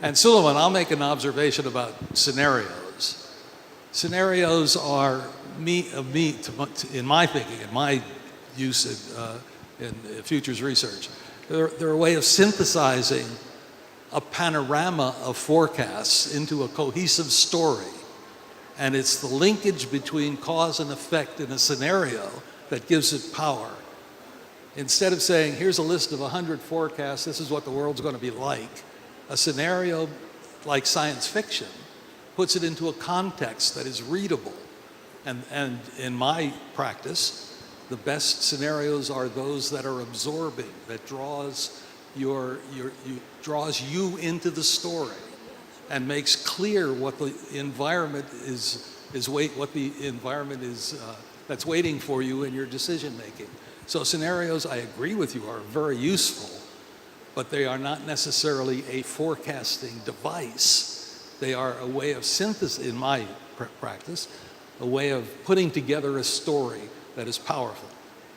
And Suleiman, I'll make an observation about scenarios. Scenarios are in my thinking, in my use in futures research, they're a way of synthesizing a panorama of forecasts into a cohesive story. And it's the linkage between cause and effect in a scenario that gives it power. Instead of saying, here's a list of 100 forecasts, this is what the world's going to be like, a scenario like science fiction puts it into a context that is readable. And in my practice, the best scenarios are those that are absorbing, that draws you into the story and makes clear what the environment that's waiting for you in your decision making. So scenarios, I agree with you, are very useful, but they are not necessarily a forecasting device. They are a way of synthesis, in my practice, a way of putting together a story that is powerful,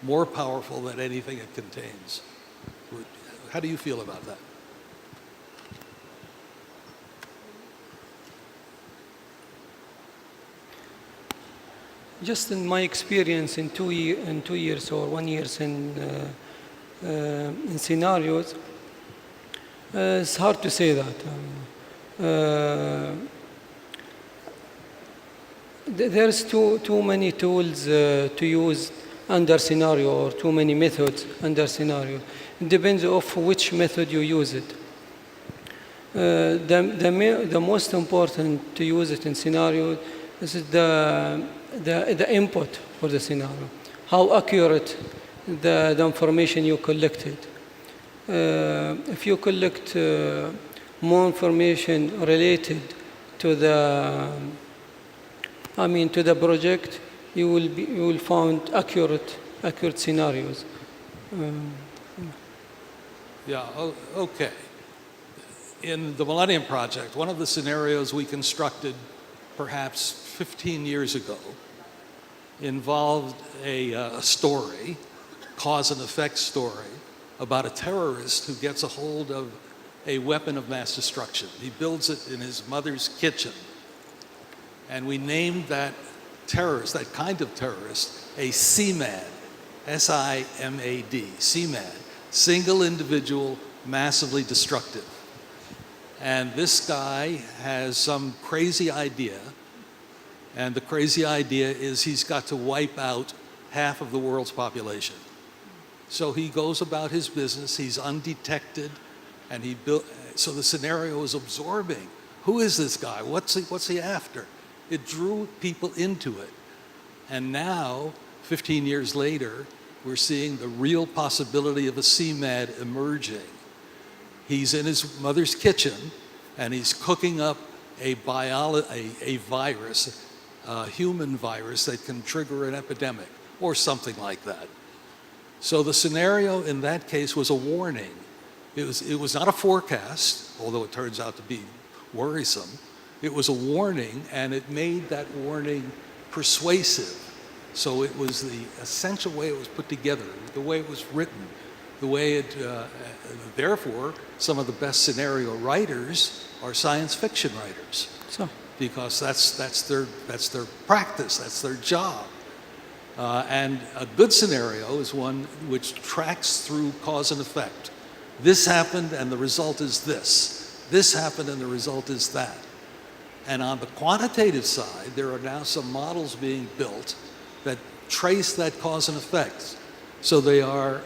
more powerful than anything it contains. How do you feel about that? Just in my experience in 2 years or 1 year in scenarios, it's hard to say that. There's too many tools to use under scenario, or too many methods under scenario. It depends on which method you use it. The most important to use it in scenario is the input for the scenario. How accurate the information you collected. If you collect more information related to the project, you will find accurate scenarios. Okay. In the Millennium Project, one of the scenarios we constructed perhaps 15 years ago involved a story, cause and effect story, about a terrorist who gets a hold of a weapon of mass destruction. He builds it in his mother's kitchen. And we named that terrorist, that kind of terrorist, a CMAD, S-I-M-A-D, CMAD, single individual, massively destructive. And this guy has some crazy idea, and the crazy idea is he's got to wipe out half of the world's population. So he goes about his business, he's undetected, and so the scenario is absorbing. Who is this guy? What's he after? It drew people into it. And now, 15 years later, we're seeing the real possibility of a CMAD emerging. He's in his mother's kitchen, and he's cooking up a virus, a human virus that can trigger an epidemic, or something like that. So the scenario in that case was a warning. It was not a forecast, although it turns out to be worrisome. It was a warning, and it made that warning persuasive. So it was the essential way it was put together, the way it was written, the way it, therefore, some of the best scenario writers are science fiction writers. So, because that's their practice, that's their job. And a good scenario is one which tracks through cause and effect. This happened and the result is this. This happened and the result is that. And on the quantitative side, there are now some models being built that trace that cause and effect. So they are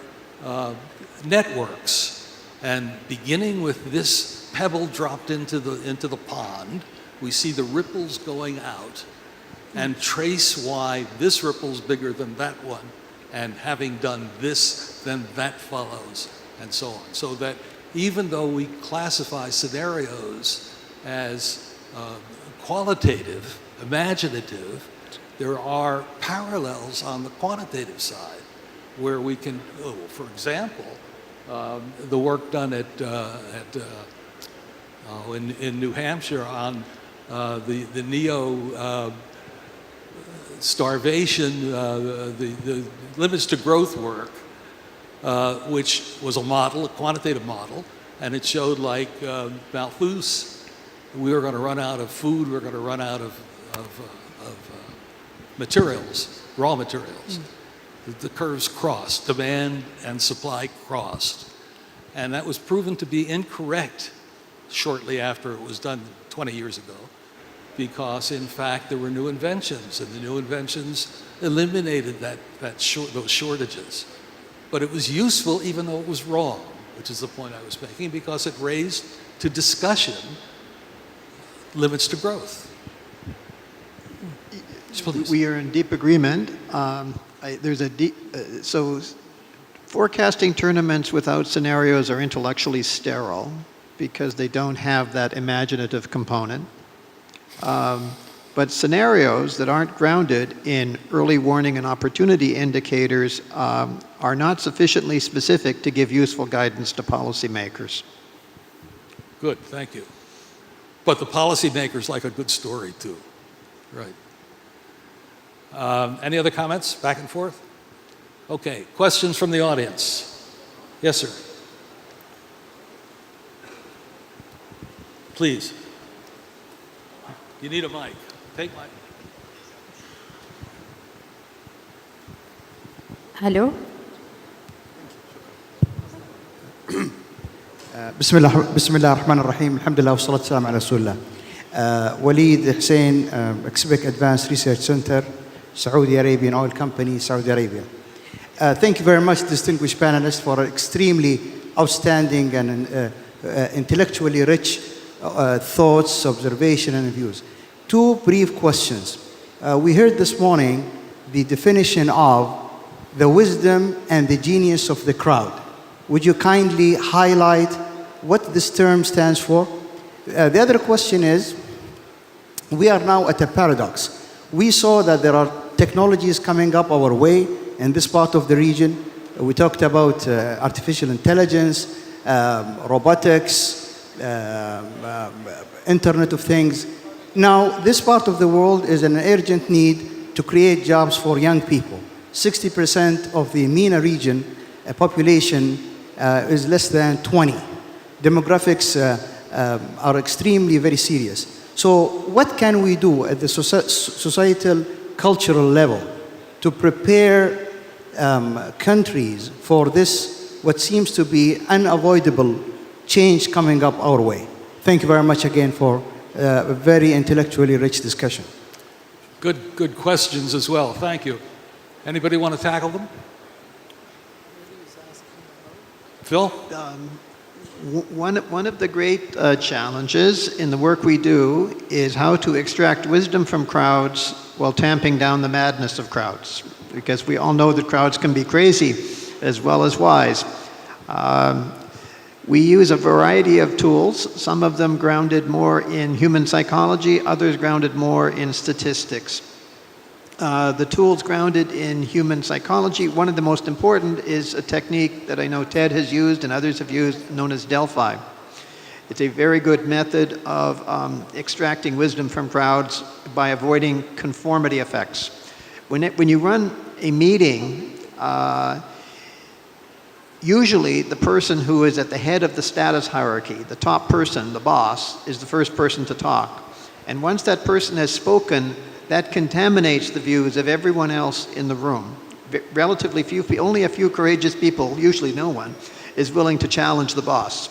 networks. And beginning with this pebble dropped into the pond, we see the ripples going out and trace why this ripple's bigger than that one, and having done this, then that follows, and so on. So that even though we classify scenarios as qualitative, imaginative, there are parallels on the quantitative side where we can, for example, the work done in New Hampshire on the neo starvation, the limits to growth work, which was a model, a quantitative model, and it showed like Malthus, we were going to run out of food, we were going to run out of materials, raw materials. The curves crossed, demand and supply crossed. And that was proven to be incorrect shortly after it was done 20 years ago, because in fact there were new inventions, and the new inventions eliminated those shortages. But it was useful even though it was wrong, which is the point I was making, because it raised to discussion limits to growth. Please. We are in deep agreement. So forecasting tournaments without scenarios are intellectually sterile because they don't have that imaginative component. But scenarios that aren't grounded in early warning and opportunity indicators are not sufficiently specific to give useful guidance to policymakers. Good, thank you. But the policymakers like a good story too, right? Any other comments, back and forth? Okay, questions from the audience? Yes, sir. Please. You need a mic. Take my. Hello. بسم الله الرحمن الرحيم الحمد لله والصلاة والسلام على رسول الله. وليد حسين, األسبق Advanced Research Center, Saudi Arabian Oil Company, Saudi Arabia. Thank you very much, distinguished panelists, for extremely outstanding and intellectually rich thoughts, observation, and views. Two brief questions. We heard this morning the definition of the wisdom and the genius of the crowd. Would you kindly highlight what this term stands for? The other question is, we are now at a paradox. We saw that there are technologies coming up our way in this part of the region. We talked about artificial intelligence, robotics, Internet of Things. Now, this part of the world is in an urgent need to create jobs for young people. 60% of the MENA region population is less than 20. Demographics are extremely very serious. So what can we do at the societal, cultural level to prepare countries for this, what seems to be unavoidable change coming up our way? Thank you very much again for a very intellectually rich discussion. Good questions as well. Thank you. Anybody want to tackle them? Phil? One of the great challenges in the work we do is how to extract wisdom from crowds while tamping down the madness of crowds, because we all know that crowds can be crazy as well as wise. We use a variety of tools, some of them grounded more in human psychology, others grounded more in statistics. The tools grounded in human psychology, one of the most important is a technique that I know Ted has used and others have used, known as Delphi. It's a very good method of extracting wisdom from crowds by avoiding conformity effects. When you run a meeting, usually the person who is at the head of the status hierarchy, the top person, the boss, is the first person to talk. And once that person has spoken, that contaminates the views of everyone else in the room. Relatively few, only a few courageous people, usually no one, is willing to challenge the boss.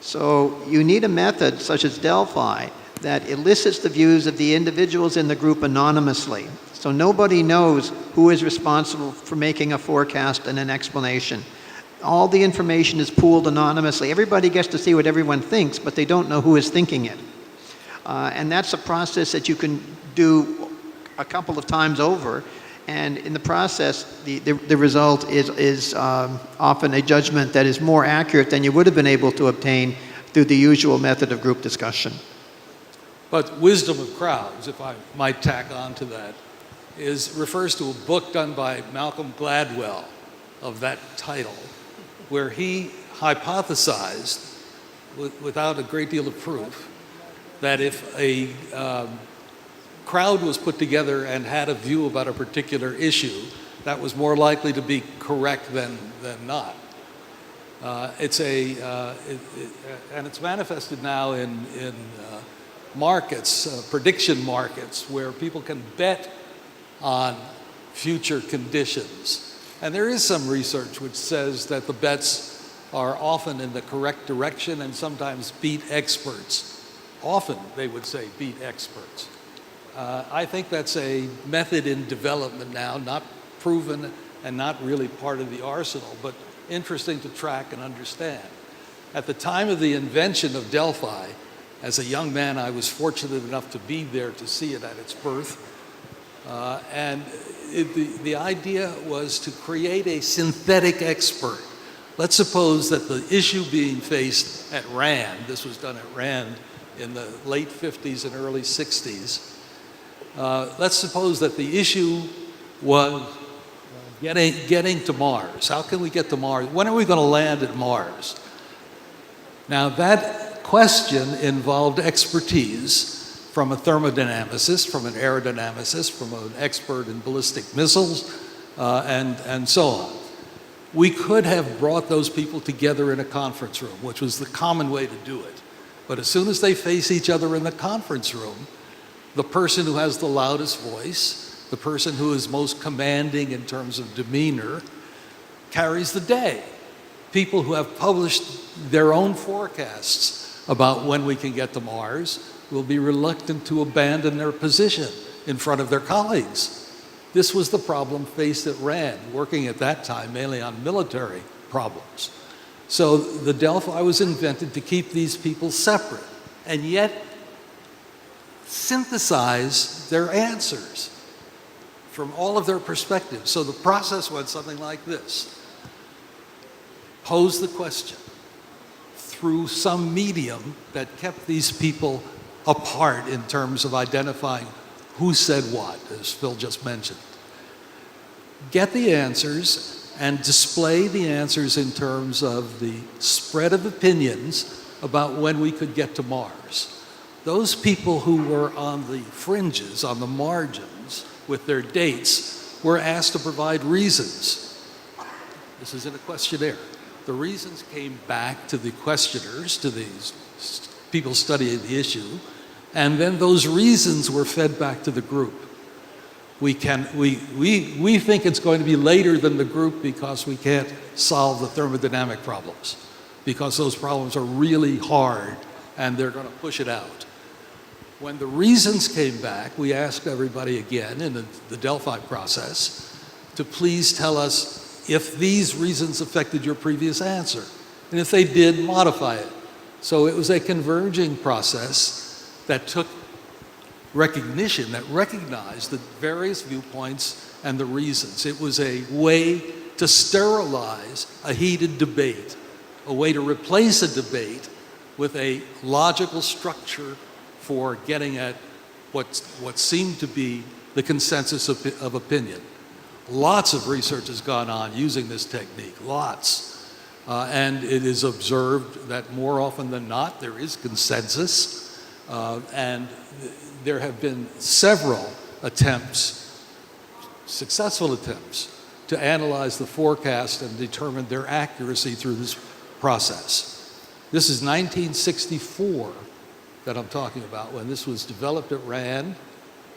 So you need a method such as Delphi that elicits the views of the individuals in the group anonymously. So nobody knows who is responsible for making a forecast and an explanation. All the information is pooled anonymously. Everybody gets to see what everyone thinks, but they don't know who is thinking it. And that's a process that you can do a couple of times over, and in the process, the result is often a judgment that is more accurate than you would have been able to obtain through the usual method of group discussion. But wisdom of crowds, if I might tack on to that, refers to a book done by Malcolm Gladwell of that title, where he hypothesized, without a great deal of proof, that if a crowd was put together and had a view about a particular issue, that was more likely to be correct than not. And it's manifested now in markets, prediction markets, where people can bet on future conditions. And there is some research which says that the bets are often in the correct direction and sometimes beat experts. Often, they would say, beat experts. I think that's a method in development now, not proven and not really part of the arsenal, but interesting to track and understand. At the time of the invention of Delphi, as a young man, I was fortunate enough to be there to see it at its birth. The idea was to create a synthetic expert. Let's suppose that the issue being faced at RAND, this was done at RAND in the late 50s and early 60s. Let's suppose that the issue was getting to Mars. How can we get to Mars? When are we going to land at Mars? Now that question involved expertise from a thermodynamicist, from an aerodynamicist, from an expert in ballistic missiles, and so on. We could have brought those people together in a conference room, which was the common way to do it. But as soon as they face each other in the conference room, the person who has the loudest voice, the person who is most commanding in terms of demeanor, carries the day. People who have published their own forecasts about when we can get to Mars will be reluctant to abandon their position in front of their colleagues. This was the problem faced at RAND, working at that time mainly on military problems. So the Delphi was invented to keep these people separate and yet synthesize their answers from all of their perspectives. So the process went something like this. Pose the question through some medium that kept these people apart in terms of identifying who said what, as Phil just mentioned. Get the answers and display the answers in terms of the spread of opinions about when we could get to Mars. Those people who were on the fringes, on the margins, with their dates, were asked to provide reasons. This is in a questionnaire. The reasons came back to the questioners, to these people studying the issue, and then those reasons were fed back to the group. We think it's going to be later than the group because we can't solve the thermodynamic problems, because those problems are really hard and they're going to push it out. When the reasons came back, we asked everybody again in the Delphi process to please tell us if these reasons affected your previous answer. And if they did, modify it. So it was a converging process that took recognition, that recognized the various viewpoints and the reasons. It was a way to sterilize a heated debate, a way to replace a debate with a logical structure for getting at what seemed to be the consensus of opinion. Lots of research has gone on using this technique, lots. And it is observed that more often than not, there is consensus. And there have been several attempts, successful attempts, to analyze the forecast and determine their accuracy through this process. This is 1964 that I'm talking about, when this was developed at RAND,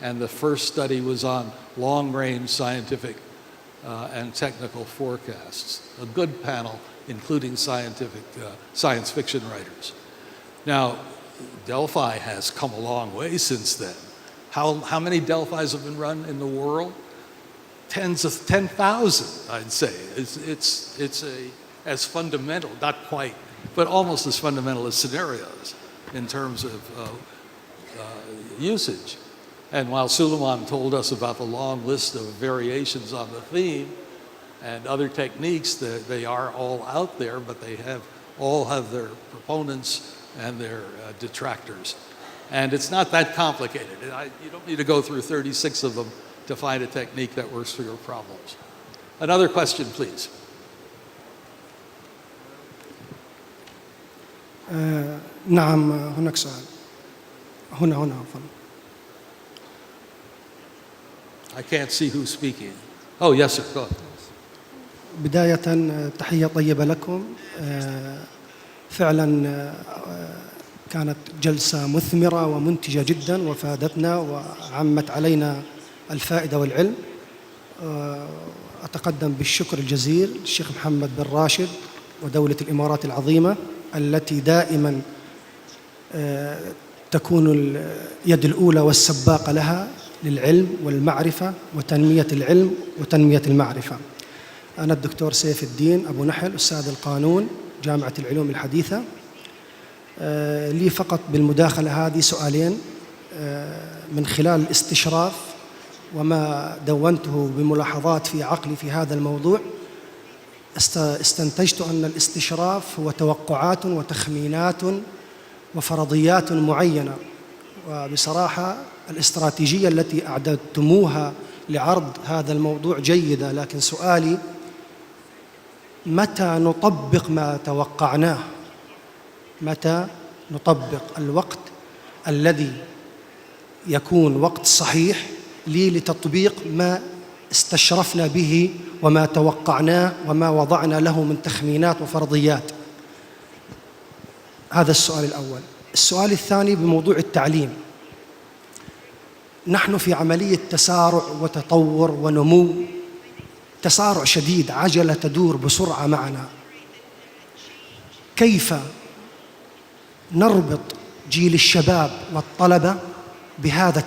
and the first study was on long-range scientific and technical forecasts. A good panel, including science fiction writers. Now, Delphi has come a long way since then. How many Delphis have been run in the world? Tens of 10,000, I'd say. It's as fundamental, not quite, but almost as fundamental as scenarios in terms of usage. And while Suleiman told us about the long list of variations on the theme and other techniques, they are all out there, but they all have their proponents and their detractors. And it's not that complicated. You don't need to go through 36 of them to find a technique that works for your problems. Another question, please. نعم هناك سؤال هنا عفوا. I can't see who's speaking. Oh, yes, sir. Go ahead. بداية تحية طيبة لكم. فعلا كانت جلسة مثمرة ومنتجة جدا وفادتنا وعمت علينا الفائدة والعلم. أتقدم بالشكر الجزيل للشيخ محمد بن راشد ودولة الإمارات العظيمة التي دائما تكون اليد الأولى والسباقة لها للعلم والمعرفة وتنمية العلم وتنمية المعرفة. أنا الدكتور سيف الدين أبو نحل، أستاذ القانون جامعة العلوم الحديثة. لي فقط بالمداخلة هذه سؤالين من خلال الاستشراف وما دونته بملاحظات في عقلي في هذا الموضوع. استنتجت أن الاستشراف هو توقعات وتخمينات وفرضيات معينة، وبصراحة الاستراتيجية التي أعددتموها لعرض هذا الموضوع جيدة، لكن سؤالي متى نطبق ما توقعناه؟ متى نطبق الوقت الذي يكون وقت صحيح لتطبيق ما استشرفنا به وما توقعناه وما وضعنا له من تخمينات وفرضيات؟ هذا السؤال الأول. السؤال الثاني بموضوع التعليم. نحن في عملية تسارع وتطور ونمو، تسارع شديد، عجلة تدور بسرعة معنا. كيف نربط جيل الشباب والطلبة بهذا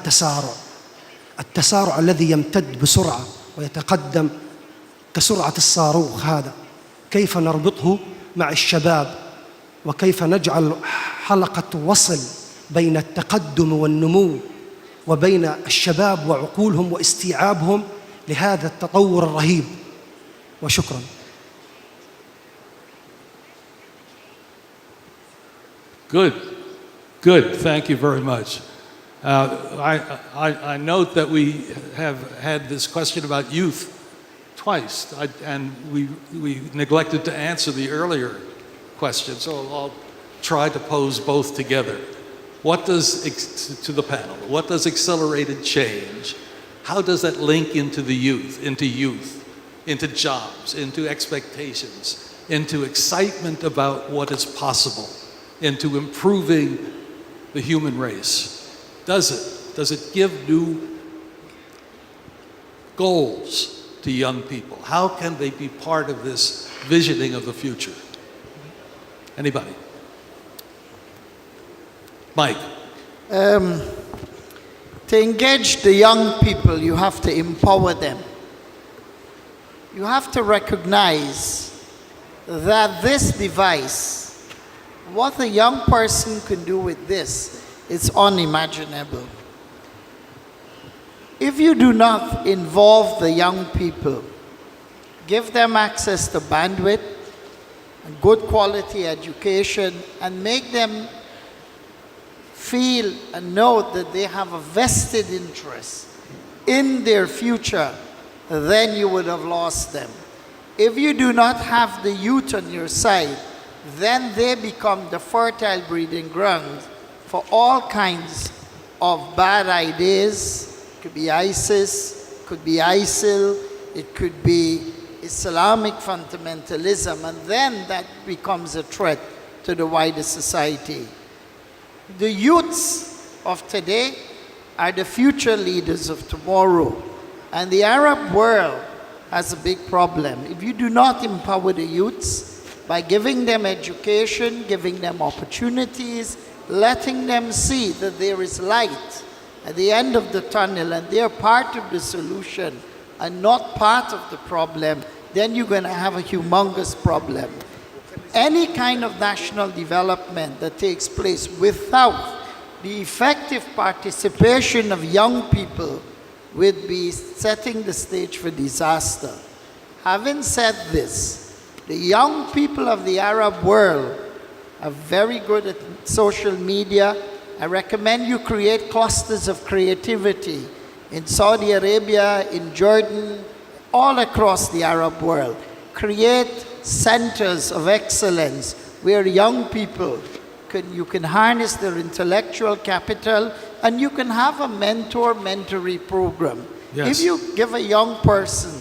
التسارع الذي يمتد بسرعة ويتقدم كسرعة الصاروخ هذا؟ كيف نربطه مع الشباب وكيف نجعل حلقة وصل بين التقدم والنمو وبين الشباب وعقولهم واستيعابهم لهذا التطور الرهيب؟ وشكرا. Good. Thank you very much. I note that we have had this question about youth twice, and we neglected to answer the earlier question, so I'll try to pose both together. What does, to the panel, what does accelerated change, how does that link into the youth, into jobs, into expectations, into excitement about what is possible, into improving the human race? Does it give new goals to young people? How can they be part of this visioning of the future? Anybody? Mike. To engage the young people, you have to empower them. You have to recognize that this device, what a young person can do with this, is unimaginable. If you do not involve the young people, give them access to bandwidth, and good quality education, and make them feel and know that they have a vested interest in their future, then you would have lost them. If you do not have the youth on your side, then they become the fertile breeding ground for all kinds of bad ideas. It could be ISIS, it could be ISIL, it could be Islamic fundamentalism, and then that becomes a threat to the wider society. The youths of today are the future leaders of tomorrow, and the Arab world has a big problem. If you do not empower the youths by giving them education, giving them opportunities, letting them see that there is light at the end of the tunnel and they're part of the solution and not part of the problem, then you're going to have a humongous problem. Any kind of national development that takes place without the effective participation of young people would be setting the stage for disaster. Having said this, the young people of the Arab world are very good at social media. I recommend you create clusters of creativity in Saudi Arabia, in Jordan, all across the Arab world. Create centers of excellence where young people you can harness their intellectual capital, and you can have a mentor-mentoree program. Yes. If you give a young person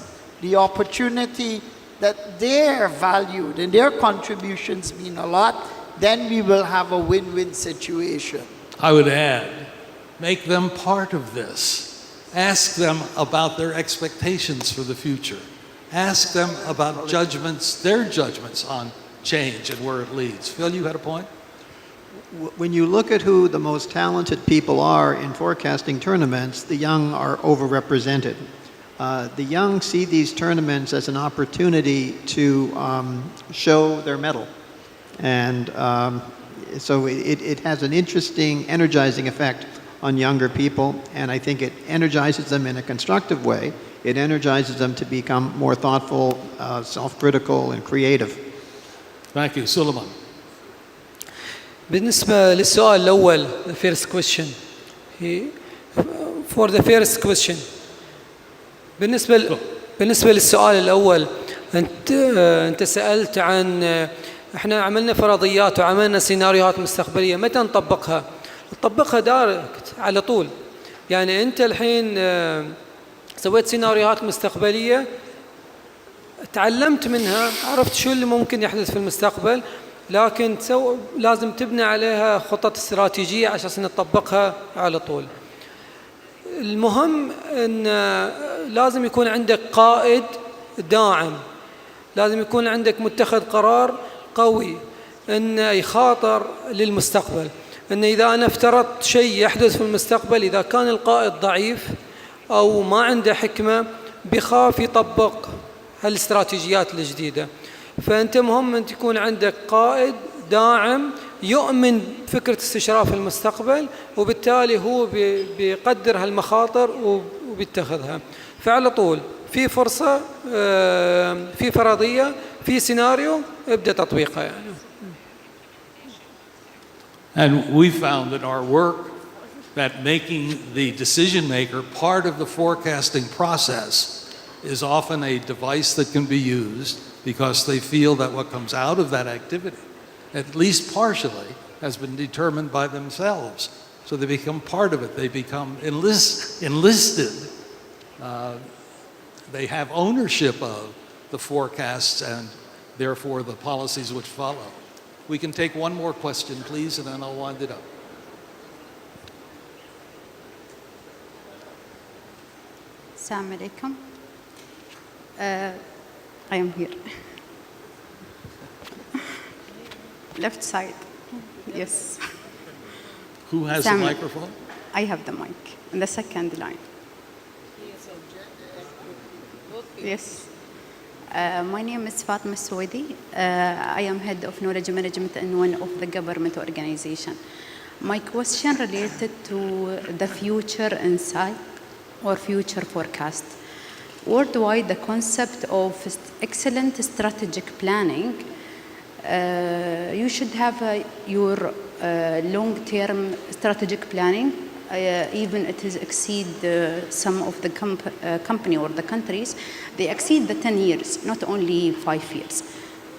the opportunity that they're valued and their contributions mean a lot, then we will have a win-win situation. I would add, make them part of this. Ask them about their expectations for the future. Ask them about judgments, their judgments on change and where it leads. Phil, you had a point? When you look at who the most talented people are in forecasting tournaments, the young are overrepresented. The young see these tournaments as an opportunity to show their mettle. And so it has an interesting, energizing effect on younger people, and I think it energizes them in a constructive way. It energizes them to become more thoughtful, self-critical, and creative. Thank you. Suleiman. بالنسبة للسؤال الأول, the first question, for the first question, بالنسبة للسؤال الأول, أنت سألت عن إحنا عملنا فرضيات وعملنا سيناريوهات مستقبلية, متى نطبقها؟ نطبقها دايركت على طول. يعني أنت الحين سويت سيناريوهات مستقبلية, تعلمت منها, عرفت شو اللي ممكن يحدث في المستقبل, لكن لازم تبني عليها خطط استراتيجية عشان نطبقها على طول. المهم أن لازم يكون عندك قائد داعم, لازم يكون عندك متخذ قرار قوي أن يخاطر للمستقبل, أن إذا أنا افترضت شيء يحدث في المستقبل, إذا كان القائد ضعيف أو ما عنده حكمة بيخاف يطبق هالاستراتيجيات الجديدة. فأنت مهم أن تكون عندك قائد داعم يؤمن بفكرة استشراف المستقبل, وبالتالي هو بيقدر هالمخاطر وبيتخذها. فعلى طول في فرصة, في فرضية, في سيناريو, ابدأ تطبيقها يعني. And we found in our work that making the decision maker part of the forecasting process is often a device that can be used because they feel that what comes out of that activity, at least partially, has been determined by themselves. So they become part of it. They become enlisted. They have ownership of the forecasts and therefore the policies which follow. We can take one more question, please, and then I'll wind it up. Assalamu alaikum. I am here. Left side. Yes. Who has the microphone? I have the mic in the second line. Yes. My name is Fatma Swedi. I am head of knowledge management in one of the government organization. My question related to the future insight or future forecast. Worldwide, the concept of excellent strategic planning, you should have your long-term strategic planning, even it is exceed some of the company or the countries, they exceed the 10 years, not only 5 years.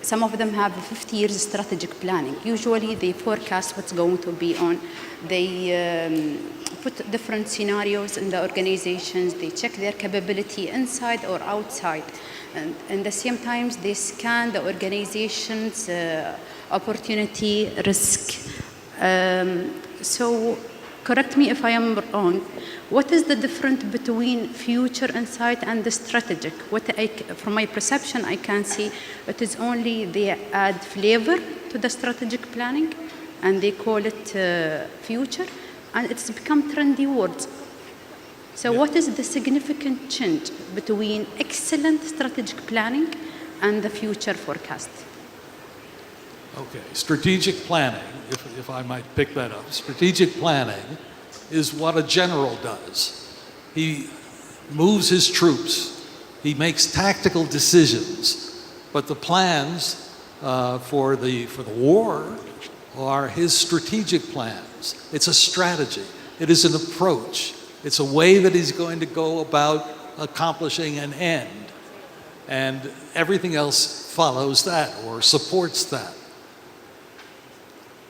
Some of them have 50 years strategic planning. Usually they forecast what's going to be on. They put different scenarios in the organizations. They check their capability inside or outside. And at the same time, they scan the organization's opportunity, risk. So correct me if I am wrong. What is the difference between future insight and the strategic? From my perception, I can see it is only they add flavor to the strategic planning and they call it future, and it's become trendy words. So what is the significant change between excellent strategic planning and the future forecast? Okay, strategic planning, if I might pick that up. Strategic planning is what a general does. He moves his troops, he makes tactical decisions, but the plans for the war are his strategic plans. It's a strategy, it is an approach, it's a way that he's going to go about accomplishing an end, and everything else follows that or supports that.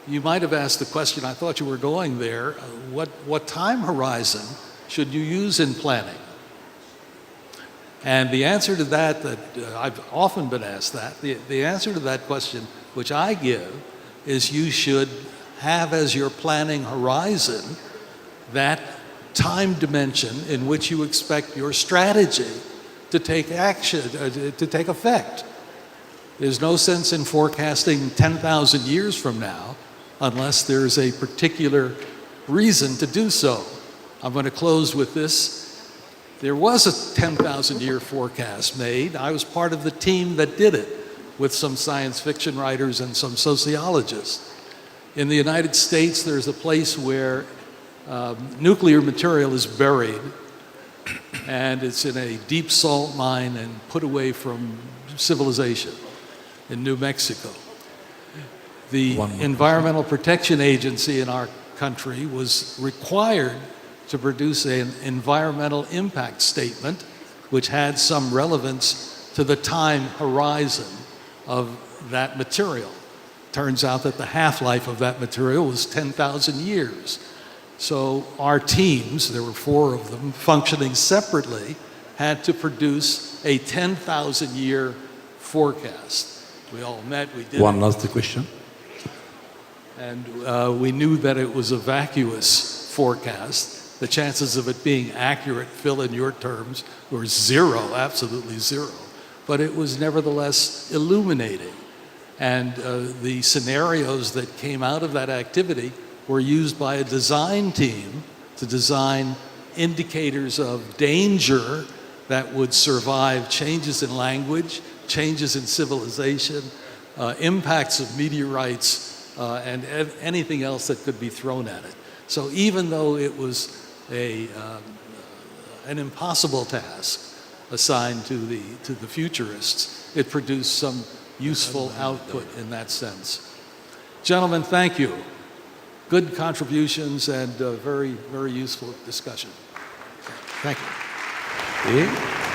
You might have asked the question, I thought you were going there, what time horizon should you use in planning? And the answer to that I've often been asked that, the answer to that question, which I give, is you should have as your planning horizon that time dimension in which you expect your strategy to take action, to take effect. There's no sense in forecasting 10,000 years from now unless there's a particular reason to do so. I'm going to close with this. There was a 10,000 year forecast made. I was part of the team that did it with some science fiction writers and some sociologists. In the United States, there's a place where nuclear material is buried, and it's in a deep salt mine and put away from civilization in New Mexico. The Environmental Protection Agency in our country was required to produce an environmental impact statement which had some relevance to the time horizon of that material. Turns out that the half-life of that material was 10,000 years. So our teams, there were 4 of them, functioning separately, had to produce a 10,000-year forecast. We all met, we did One last question. And we knew that it was a vacuous forecast. The chances of it being accurate, Phil, in your terms, were 0, absolutely 0. But it was nevertheless illuminating. And the scenarios that came out of that activity were used by a design team to design indicators of danger that would survive changes in language, changes in civilization, impacts of meteorites, and anything else that could be thrown at it. So even though it was an impossible task assigned to the futurists, it produced some useful output in that sense. Gentlemen, thank you. Good contributions and very, very useful discussion. Thank you.